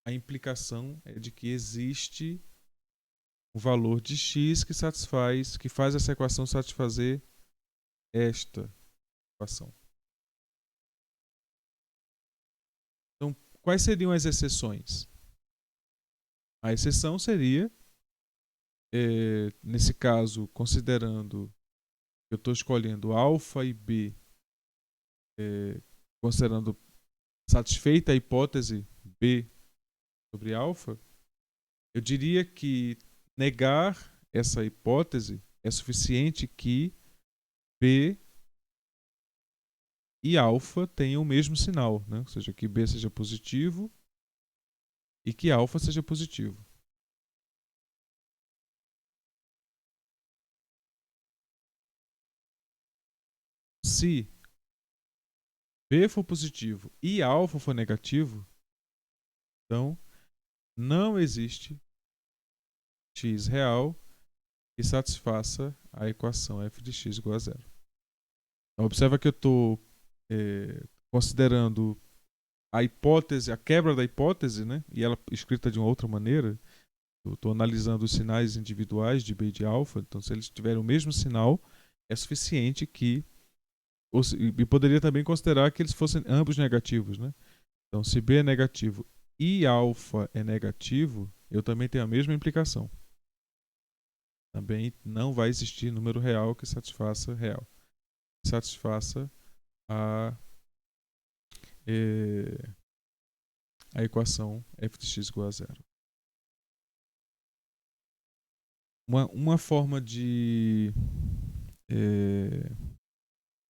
a implicação é de que existe um valor de x que faz essa equação satisfazer esta equação. Então, quais seriam as exceções? A exceção seria, nesse caso, considerando que eu estou escolhendo alfa e b, considerando satisfeita a hipótese b sobre alfa, eu diria que negar essa hipótese é suficiente que b e alfa tenham o mesmo sinal, né? Ou seja, que b seja positivo e que alfa seja positivo. Se b for positivo e alfa for negativo, então não existe x real que satisfaça a equação f de x igual a zero. Então, observa que eu estou considerando a hipótese, a quebra da hipótese, né? E ela escrita de uma outra maneira. Eu estou analisando os sinais individuais de b e de alfa, então se eles tiverem o mesmo sinal, é suficiente que... E poderia também considerar que eles fossem ambos negativos, né? Então, se b é negativo e alfa é negativo, eu também tenho a mesma implicação. Também não vai existir número real que satisfaça a equação f de x igual a zero. Uma forma de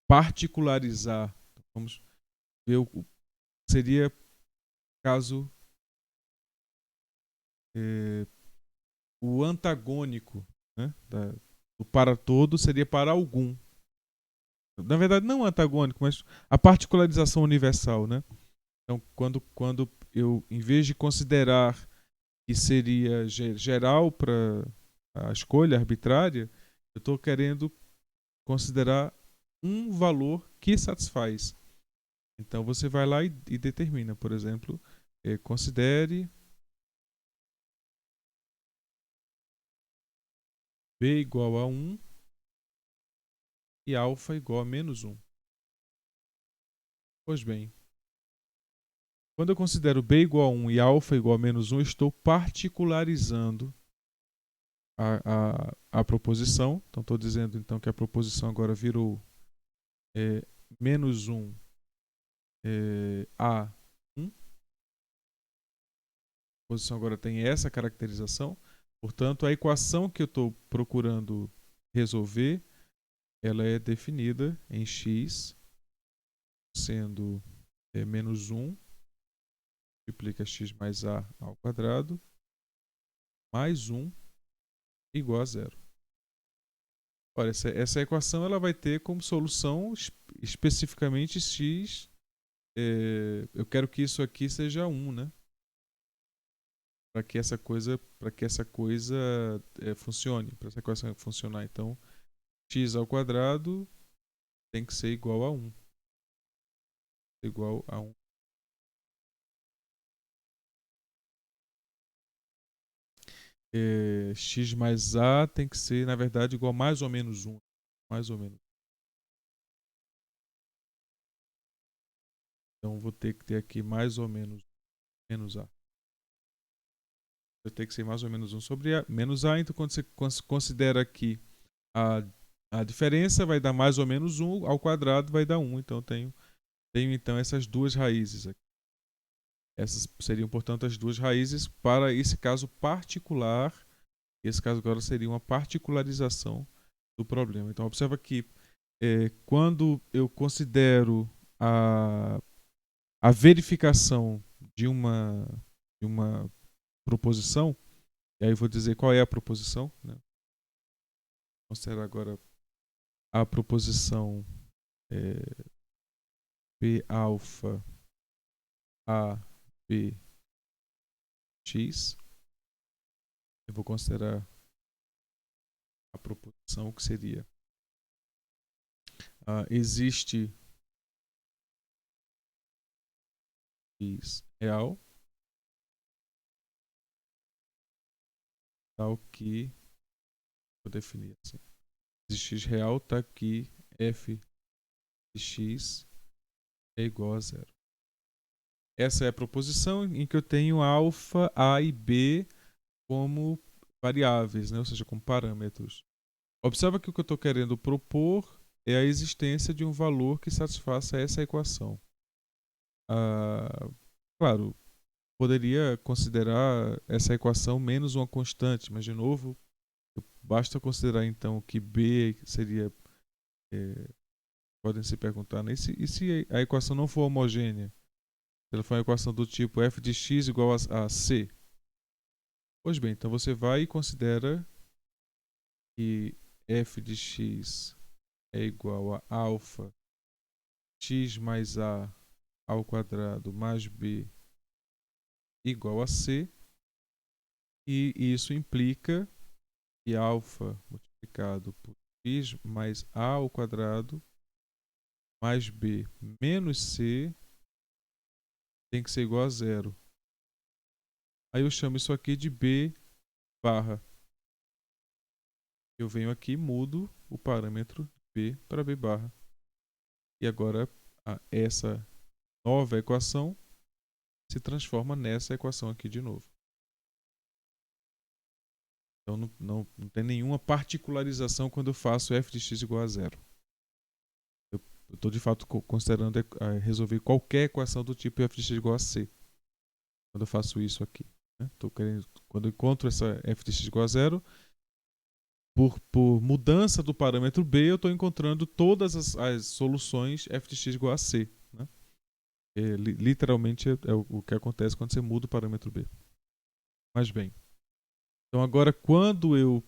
particularizar, vamos ver, seria caso o antagônico, né, do para todo seria para algum. Na verdade, não antagônico, mas a particularização universal, né? Então, quando eu, em vez de considerar que seria geral para a escolha arbitrária, eu estou querendo considerar um valor que satisfaz. Então, você vai lá e determina, por exemplo, considere b igual a 1 e alfa igual a menos 1. Pois bem, quando eu considero b igual a 1 e alfa igual a menos 1, eu estou particularizando a proposição. Então, estou dizendo então que a proposição agora virou menos 1 a 1. A proposição agora tem essa caracterização. Portanto, a equação que eu estou procurando resolver ela é definida em x sendo menos 1, multiplica x mais a ao quadrado, mais 1 igual a zero. Olha, essa equação ela vai ter como solução especificamente x. Eu quero que isso aqui seja 1, né? Para que essa coisa funcione, para essa equação funcionar. Então, x ao quadrado tem que ser igual a 1. Igual a 1. X mais a tem que ser, na verdade, igual a mais ou menos 1. Mais ou menos. Então, vou ter que ter aqui mais ou menos menos a. Vai ter que ser mais ou menos 1 sobre a menos a. Então, quando você considera aqui a diferença, vai dar mais ou menos 1 ao quadrado, vai dar 1. Então, tenho então essas duas raízes aqui. Essas seriam, portanto, as duas raízes para esse caso particular. Esse caso agora seria uma particularização do problema. Então, observa que quando eu considero a verificação de uma proposição, e aí eu vou dizer qual é a proposição, né? Vou considerar agora a proposição P alfa A B x. Eu vou considerar a proposição que seria existe x real tal que, vou definir assim, existe x real tá que f de x é igual a zero. Essa é a proposição em que eu tenho alfa, a e b como variáveis, né? Ou seja, como parâmetros. Observa que o que eu estou querendo propor é a existência de um valor que satisfaça essa equação. Claro, poderia considerar essa equação menos uma constante, mas de novo, basta considerar então que b seria... podem se perguntar, né? E se a equação não for homogênea? Se ela for uma equação do tipo f de x igual a c? Pois bem, então você vai e considera que f de x é igual a alfa x mais a ao quadrado mais b igual a c, e isso implica que alfa multiplicado por x mais a ao quadrado mais b menos c tem que ser igual a zero. Aí eu chamo isso aqui de b barra. Eu venho aqui e mudo o parâmetro b para b barra. E agora essa nova equação se transforma nessa equação aqui de novo. Então não tem nenhuma particularização quando eu faço f de x igual a zero. Eu estou de fato considerando resolver qualquer equação do tipo f de x igual a c. Quando eu faço isso aqui. Né? Quando eu encontro essa f de x igual a zero, por mudança do parâmetro b, eu estou encontrando todas as soluções f de x igual a c. Né? Literalmente é o que acontece quando você muda o parâmetro b. Mas bem, então agora quando eu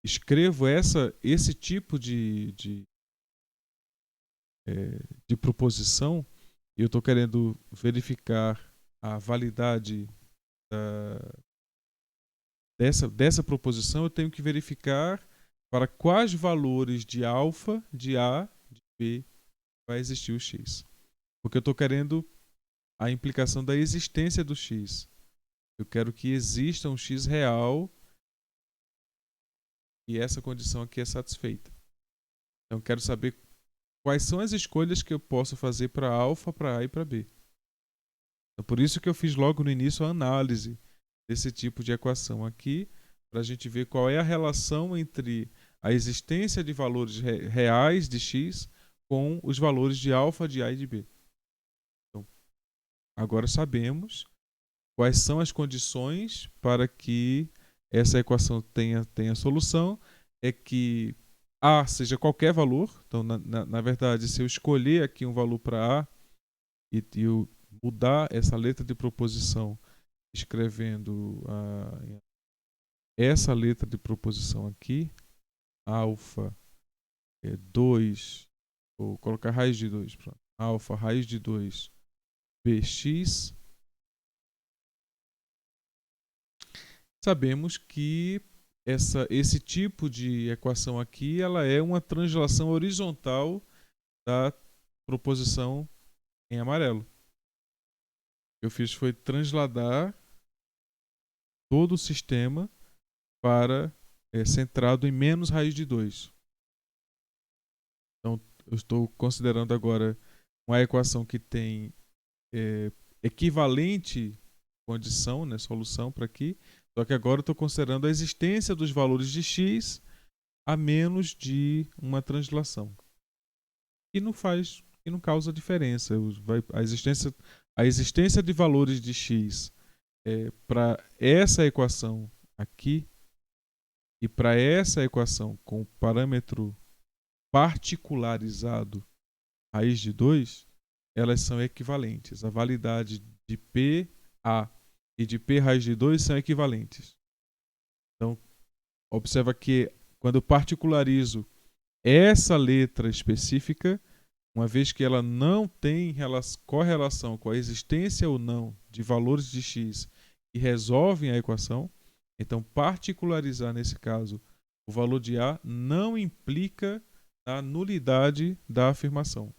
escrevo esse tipo de proposição, e eu estou querendo verificar a validade dessa proposição, eu tenho que verificar para quais valores de alfa, de a, de b vai existir o x. Porque eu estou querendo a implicação da existência do x. Eu quero que exista um x real e essa condição aqui é satisfeita. Então eu quero saber quais são as escolhas que eu posso fazer para alfa, para a e para b. Então, por isso que eu fiz logo no início a análise desse tipo de equação aqui, para a gente ver qual é a relação entre a existência de valores reais de x com os valores de alfa, de a e de b. Então, agora sabemos quais são as condições para que essa equação tenha solução. É que A seja qualquer valor. Então, na verdade, se eu escolher aqui um valor para A e eu mudar essa letra de proposição escrevendo essa letra de proposição aqui, alfa 2, vou colocar raiz de 2, pronto. Alfa raiz de 2 bx, sabemos que esse tipo de equação aqui ela é uma translação horizontal da proposição em amarelo. O que eu fiz foi transladar todo o sistema para centrado em menos raiz de 2. Então, eu estou considerando agora uma equação que tem equivalente condição, né, solução para aqui, só que agora eu estou considerando a existência dos valores de x a menos de uma translação. E não causa diferença. A existência de valores de x para essa equação aqui e para essa equação com o parâmetro particularizado raiz de 2, elas são equivalentes. A validade de PA e de P raiz de 2 são equivalentes. Então, observa que quando eu particularizo essa letra específica, uma vez que ela não tem correlação com a existência ou não de valores de x que resolvem a equação, então particularizar nesse caso o valor de A não implica a nulidade da afirmação,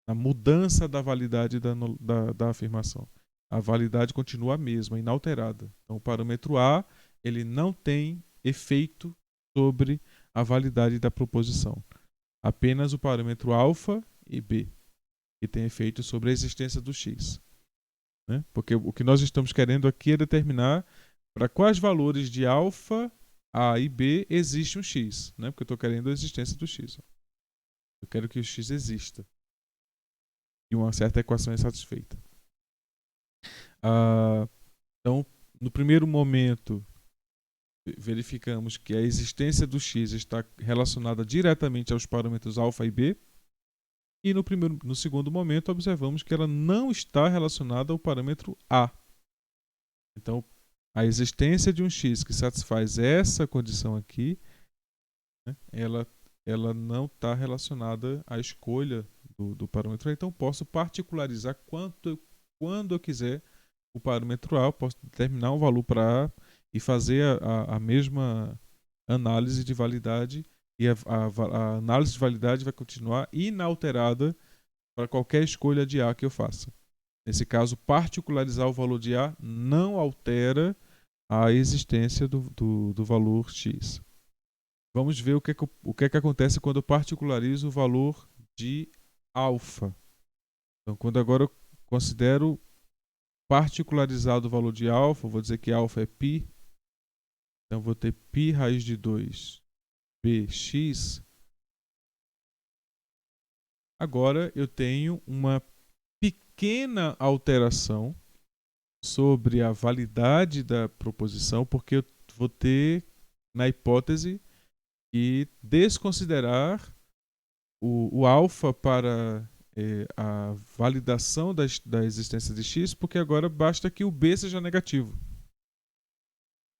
a mudança da validade da afirmação. A validade continua a mesma, inalterada. Então, o parâmetro A ele não tem efeito sobre a validade da proposição. Apenas o parâmetro alfa e b, que tem efeito sobre a existência do x. Né? Porque o que nós estamos querendo aqui é determinar para quais valores de alfa, A e B existe um x. Né? Porque eu estou querendo a existência do x. Eu quero que o x exista. E uma certa equação é satisfeita. Então, no primeiro momento, verificamos que a existência do x está relacionada diretamente aos parâmetros alfa e b. E no segundo momento, observamos que ela não está relacionada ao parâmetro A. Então, a existência de um x que satisfaz essa condição aqui, né, ela não está relacionada à escolha do parâmetro A. Então, posso particularizar quando eu quiser o parâmetro A. Eu posso determinar um valor para A e fazer a mesma análise de validade. E a análise de validade vai continuar inalterada para qualquer escolha de A que eu faça. Nesse caso, particularizar o valor de A não altera a existência do valor x. Vamos ver o que é que acontece quando eu particularizo o valor de alfa. Então, quando agora eu considero particularizado o valor de alfa, vou dizer que alfa é π. Então, vou ter π raiz de 2 bx. Agora eu tenho uma pequena alteração sobre a validade da proposição, porque eu vou ter, na hipótese, que desconsiderar o alfa para a validação da existência de x, porque agora basta que o b seja negativo.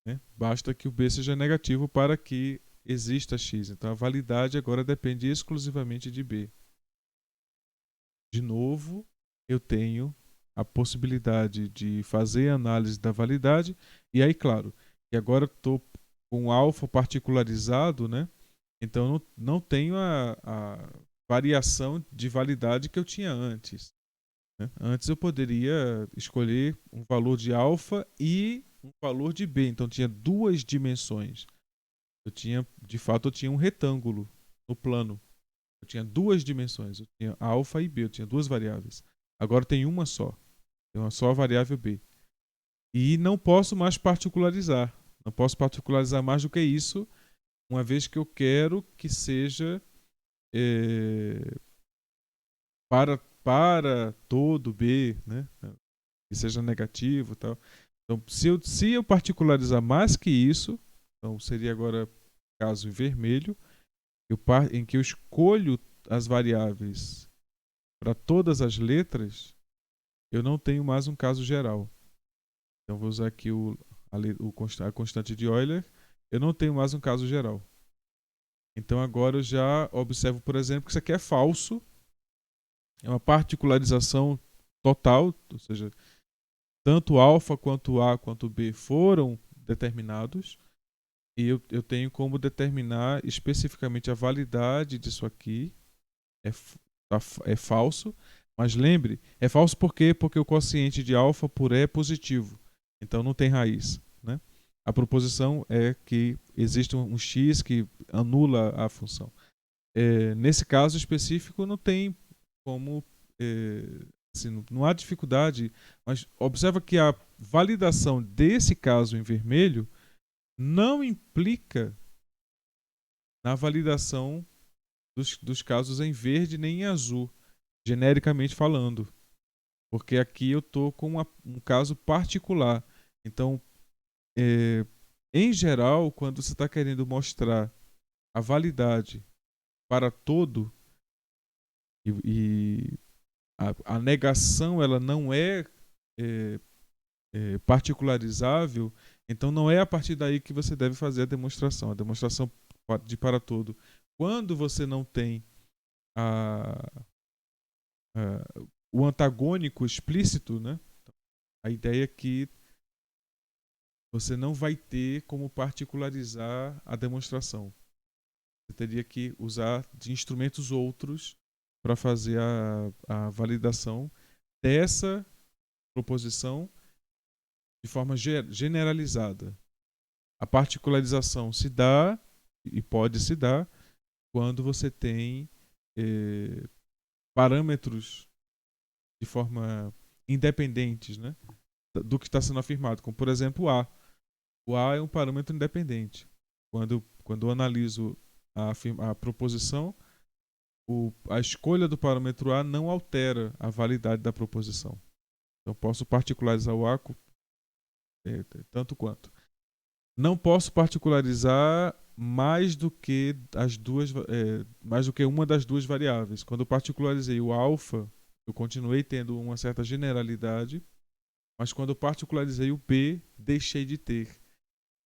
Né? Basta que o b seja negativo para que exista x. Então a validade agora depende exclusivamente de b. De novo, eu tenho a possibilidade de fazer a análise da validade, e aí, claro, que agora estou com alfa particularizado, né? Então não tenho a variação de validade que eu tinha antes. Né? Antes eu poderia escolher um valor de alfa e um valor de b, então tinha duas dimensões. De fato, eu tinha um retângulo no plano. Eu tinha duas dimensões, eu tinha alfa e b, eu tinha duas variáveis. Agora tem uma só. Tem uma só variável b. E não posso mais particularizar. Não posso particularizar mais do que isso, uma vez que eu quero que seja para todo b, né? Que seja negativo e tal. Então, se eu particularizar mais que isso, então seria agora caso em vermelho, em que eu escolho as variáveis para todas as letras, eu não tenho mais um caso geral. Então vou usar aqui a constante de Euler, eu não tenho mais um caso geral. Então agora eu já observo, por exemplo, que isso aqui é falso, é uma particularização total, ou seja, tanto alfa quanto A quanto B foram determinados, e eu tenho como determinar especificamente a validade disso aqui. É falso, mas lembre, é falso por quê? Porque o quociente de alfa por E é positivo, então não tem raiz, né? A proposição é que existe um x que anula a função. Nesse caso específico não tem como, assim, não há dificuldade, mas observa que a validação desse caso em vermelho não implica na validação dos casos em verde nem em azul, genericamente falando. Porque aqui eu estou com um caso particular. Então, em geral, quando você está querendo mostrar a validade para todo e a negação ela não é, particularizável, então não é a partir daí que você deve fazer a demonstração. A demonstração de para todo. Quando você não tem a, o antagônico explícito, né? A ideia é que você não vai ter como particularizar a demonstração. Você teria que usar de instrumentos outros para fazer a validação dessa proposição de forma generalizada. A particularização se dá e pode se dar quando você tem parâmetros de forma independentes, né, do que está sendo afirmado, como por exemplo o A. O A é um parâmetro independente. Quando eu analiso a proposição, a escolha do parâmetro A não altera a validade da proposição. Então posso particularizar o A tanto quanto. Não posso particularizar mais do que mais do que uma das duas variáveis. Quando eu particularizei o alfa, eu continuei tendo uma certa generalidade, mas quando eu particularizei o B, deixei de ter.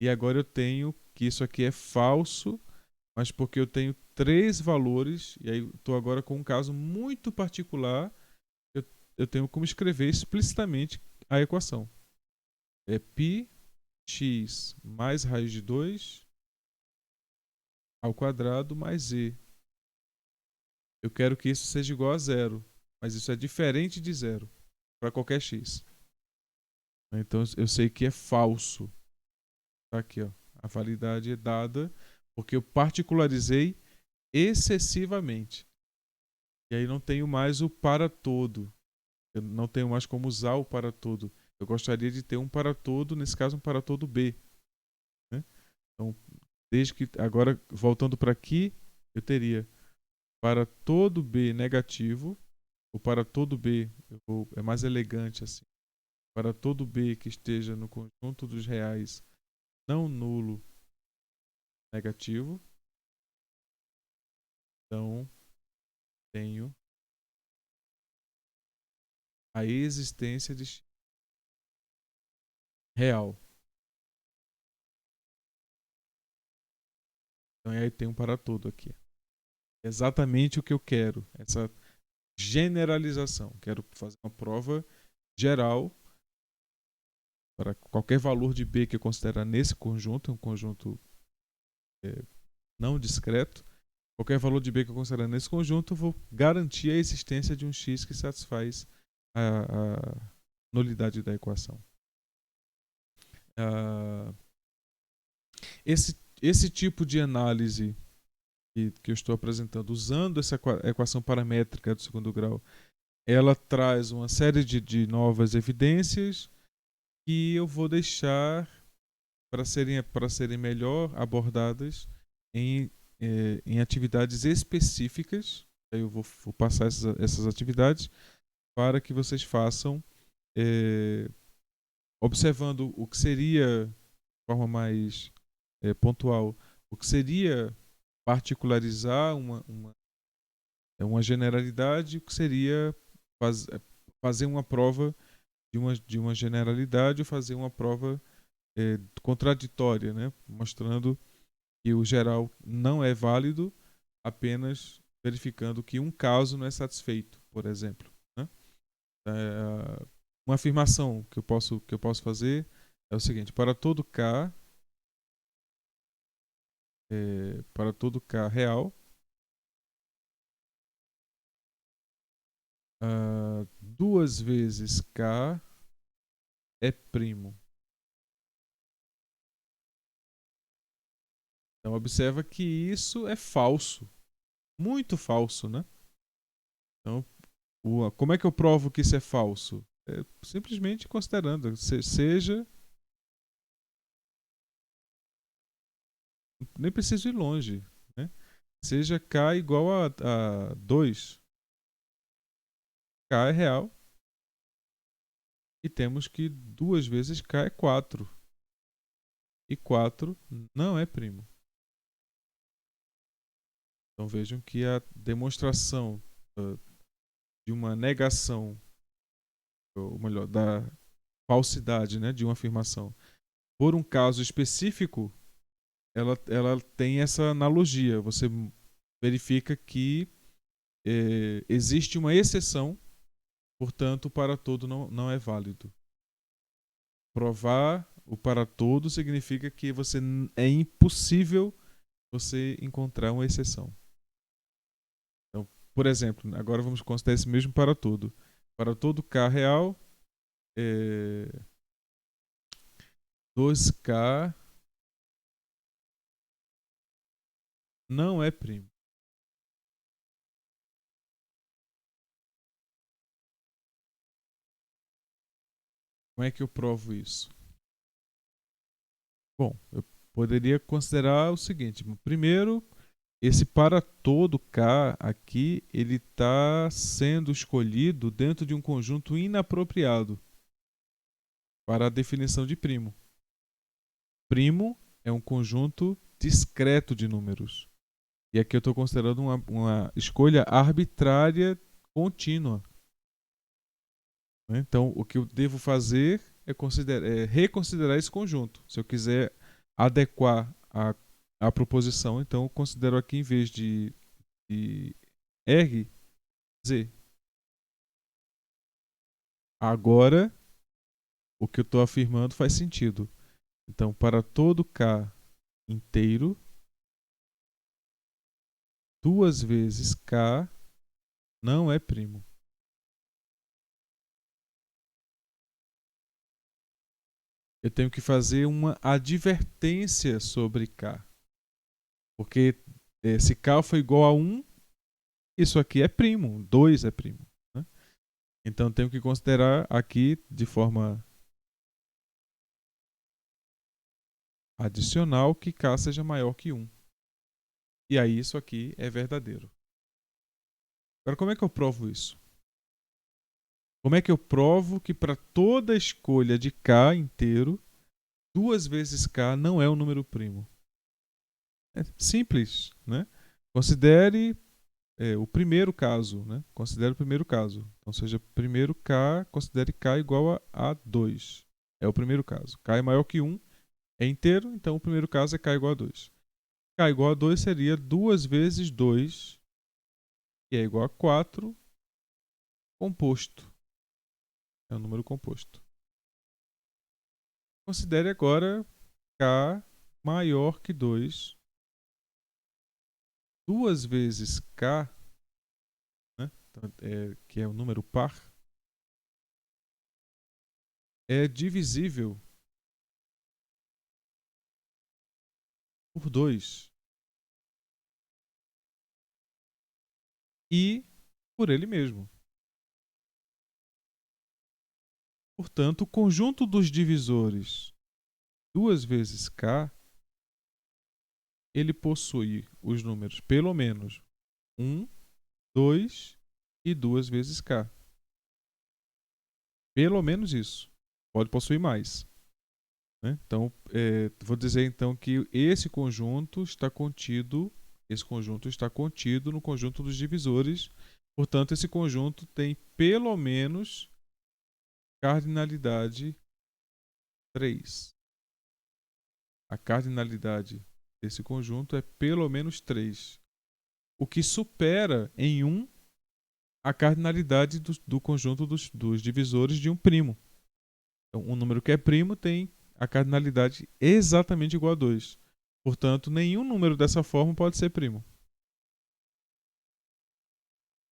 E agora eu tenho que isso aqui é falso, mas porque eu tenho 3 valores, e aí estou agora com um caso muito particular, eu tenho como escrever explicitamente a equação. É π x mais raiz de 2 ao quadrado mais e. Eu quero que isso seja igual a zero, mas isso é diferente de zero para qualquer x. Então eu sei que é falso. Tá aqui, ó. A validade é dada porque eu particularizei excessivamente. E aí não tenho mais o para todo. Eu não tenho mais como usar o para todo. Eu gostaria de ter um para todo, nesse caso um para todo B, né? Então, desde que agora voltando para aqui, eu teria para todo B negativo, ou para todo B, é mais elegante assim. Para todo B que esteja no conjunto dos reais não nulo negativo, então tenho a existência de x real. Então aí tem um para todo aqui. Exatamente o que eu quero, essa generalização. Quero fazer uma prova geral para qualquer valor de B que eu considerar nesse conjunto, um conjunto não discreto. Qualquer valor de B que eu considerar nesse conjunto, eu vou garantir a existência de um x que satisfaz a nulidade da equação. Esse tipo de análise que eu estou apresentando, usando essa equação paramétrica do segundo grau, ela traz uma série de novas evidências que eu vou deixar para serem melhor abordadas em atividades específicas. Aí eu vou passar essas atividades para que vocês façam observando o que seria, de forma mais pontual, o que seria particularizar uma generalidade, que seria fazer uma prova de uma generalidade, ou fazer uma prova contraditória, né? Mostrando que o geral não é válido, apenas verificando que um caso não é satisfeito, por exemplo, né? Uma afirmação que eu posso fazer é o seguinte: para todo K real, duas vezes K é primo. Então observa que isso é falso, muito falso, né? Então, como é que eu provo que isso é falso? Simplesmente considerando, seja, nem preciso ir longe, né? Seja K igual a 2, K é real, e temos que duas vezes K é 4, e 4 não é primo. Então vejam que a demonstração de uma negação, ou melhor, da falsidade, né, de uma afirmação por um caso específico, ela tem essa analogia. Você verifica que existe uma exceção, portanto, o para todo não é válido. Provar o para todo significa que é impossível você encontrar uma exceção. Então, por exemplo, agora vamos considerar esse mesmo para todo. Para todo K real, 2K não é primo. Como é que eu provo isso? Bom, eu poderia considerar o seguinte: primeiro, esse para todo K aqui, ele está sendo escolhido dentro de um conjunto inapropriado para a definição de primo. Primo é um conjunto discreto de números. E aqui eu estou considerando uma escolha arbitrária contínua. Então, o que eu devo fazer é reconsiderar esse conjunto. Se eu quiser adequar a proposição, então eu considero aqui, em vez de R, Z. Agora, o que eu estou afirmando faz sentido. Então, para todo K inteiro, duas vezes K não é primo. Eu tenho que fazer uma advertência sobre K. Porque se K for igual a 1, isso aqui é primo. 2 é primo. Né? Então, tenho que considerar aqui, de forma adicional, que K seja maior que 1. E aí, isso aqui é verdadeiro. Agora, como é que eu provo isso? Como é que eu provo que para toda escolha de K inteiro, duas vezes K não é um número primo? É simples, né? Considere o primeiro caso, né? Considere o primeiro caso. Então, seja primeiro K, considere K igual a 2. É o primeiro caso. K é maior que 1, é inteiro, então o primeiro caso é K igual a 2. K igual a 2 seria 2 vezes 2, que é igual a 4, composto. É um número composto. Considere agora K maior que 2. 2 vezes K, né? Então, que é o número par, é divisível por 2 e por ele mesmo. Portanto, o conjunto dos divisores 2 vezes K, ele possui os números pelo menos 1, 2 e 2 vezes K. Pelo menos isso. Pode possuir mais. Né? Então, vou dizer então que esse conjunto está contido Esse conjunto está contido no conjunto dos divisores. Portanto, esse conjunto tem pelo menos cardinalidade 3. A cardinalidade desse conjunto é pelo menos 3. O que supera em 1 a cardinalidade do conjunto dos divisores de um primo. Então, um número que é primo tem a cardinalidade exatamente igual a 2. Portanto, nenhum número dessa forma pode ser primo.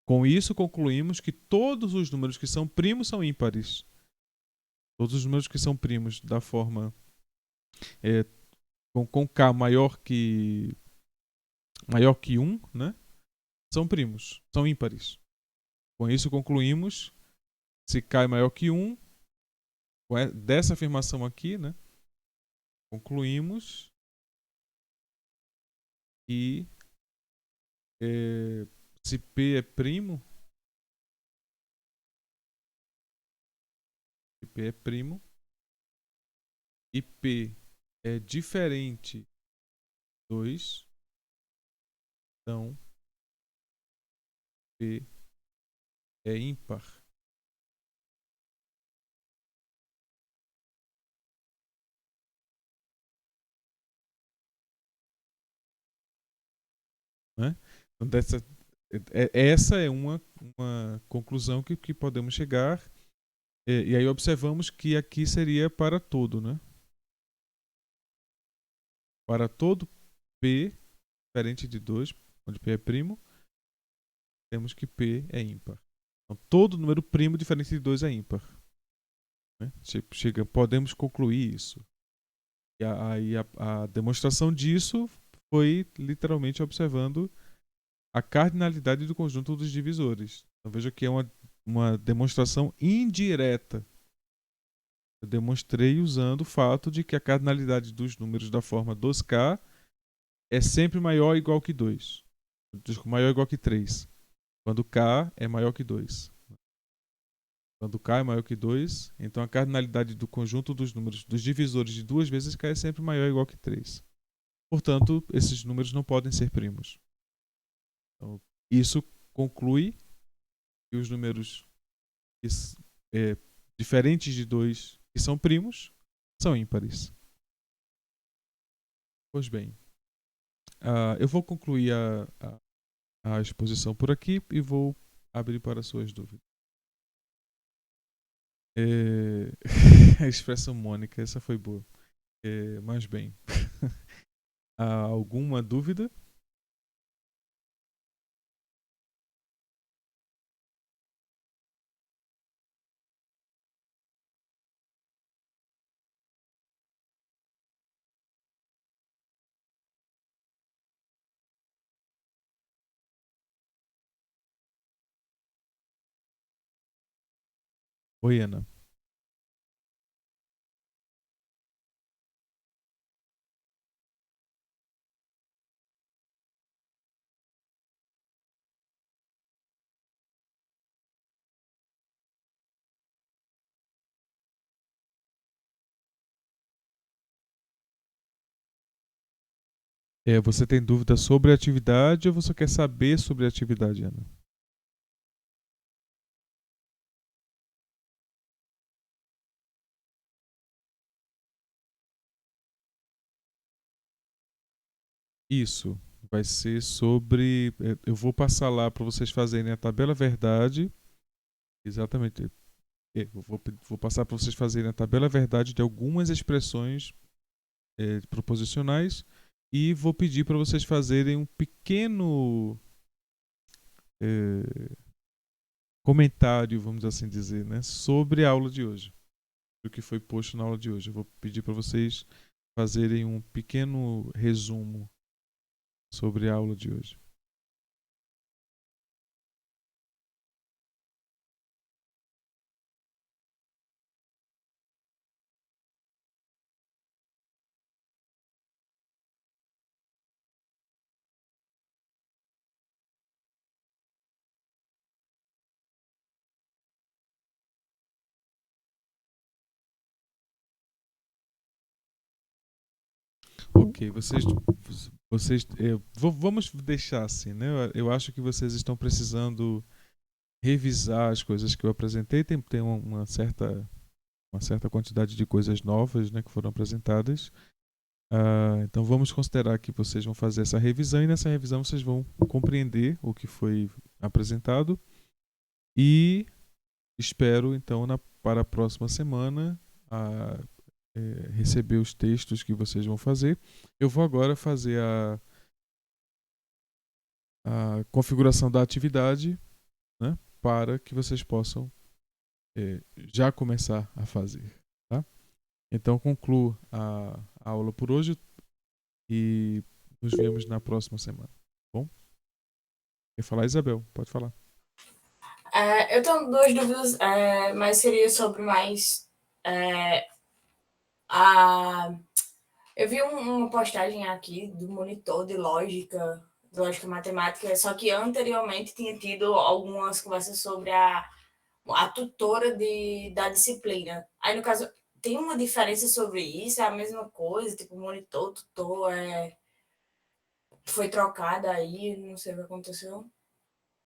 Com isso, concluímos que todos os números que são primos são ímpares. Todos os números que são primos da forma com K maior que 1, né, são primos, são ímpares. Com isso, concluímos se K é maior que 1, dessa afirmação aqui, né, concluímos que se P é primo, e P é diferente de 2, então P é ímpar. Né? Então, essa é uma conclusão que podemos chegar. E aí observamos que aqui seria para todo, né? Para todo P diferente de 2, onde P é primo, temos que P é ímpar. Então, todo número primo diferente de 2 é ímpar. Né? Podemos concluir isso. E aí a demonstração disso foi literalmente observando a cardinalidade do conjunto dos divisores. Então veja que é uma demonstração indireta. Eu demonstrei usando o fato de que a cardinalidade dos números da forma 2K é sempre maior ou igual que 2. Maior ou igual que 3. Quando K é maior que 2. Quando K é maior que 2, então a cardinalidade do conjunto dos números dos divisores de 2 vezes K é sempre maior ou igual que 3. Portanto, esses números não podem ser primos. Então, isso conclui que os números diferentes de 2 que são primos são ímpares. Pois bem, eu vou concluir a exposição por aqui e vou abrir para suas dúvidas. A expressão mônica, essa foi boa. Mas bem, há alguma dúvida? Oi, Ana. Você tem dúvida sobre a atividade ou você quer saber sobre a atividade, Ana? Isso. Vai ser sobre. Eu vou passar lá para vocês fazerem a tabela verdade. Exatamente. Vou passar para vocês fazerem a tabela verdade de algumas expressões proposicionais e vou pedir para vocês fazerem um pequeno comentário, vamos assim dizer, né, sobre a aula de hoje, do que foi posto na aula de hoje. Eu vou pedir para vocês fazerem um pequeno resumo sobre a aula de hoje. Ok, vamos deixar assim, né? Eu acho que vocês estão precisando revisar as coisas que eu apresentei. Tem uma certa quantidade de coisas novas, né, que foram apresentadas. Então vamos considerar que vocês vão fazer essa revisão e nessa revisão vocês vão compreender o que foi apresentado e espero então para a próxima semana a, receber os textos que vocês vão fazer. Eu vou agora fazer a configuração da atividade, né, para que vocês possam já começar a fazer. Tá? Então concluo a aula por hoje e nos vemos na próxima semana. Bom? Quer falar, Isabel? Pode falar. Eu tenho duas dúvidas, mas seria sobre mais a. Eu vi uma postagem aqui do monitor de lógica matemática, só que anteriormente tinha tido algumas conversas sobre a tutora da disciplina. Aí, no caso, tem uma diferença sobre isso? É a mesma coisa? Tipo, monitor, tutor, foi trocada aí, não sei o que aconteceu.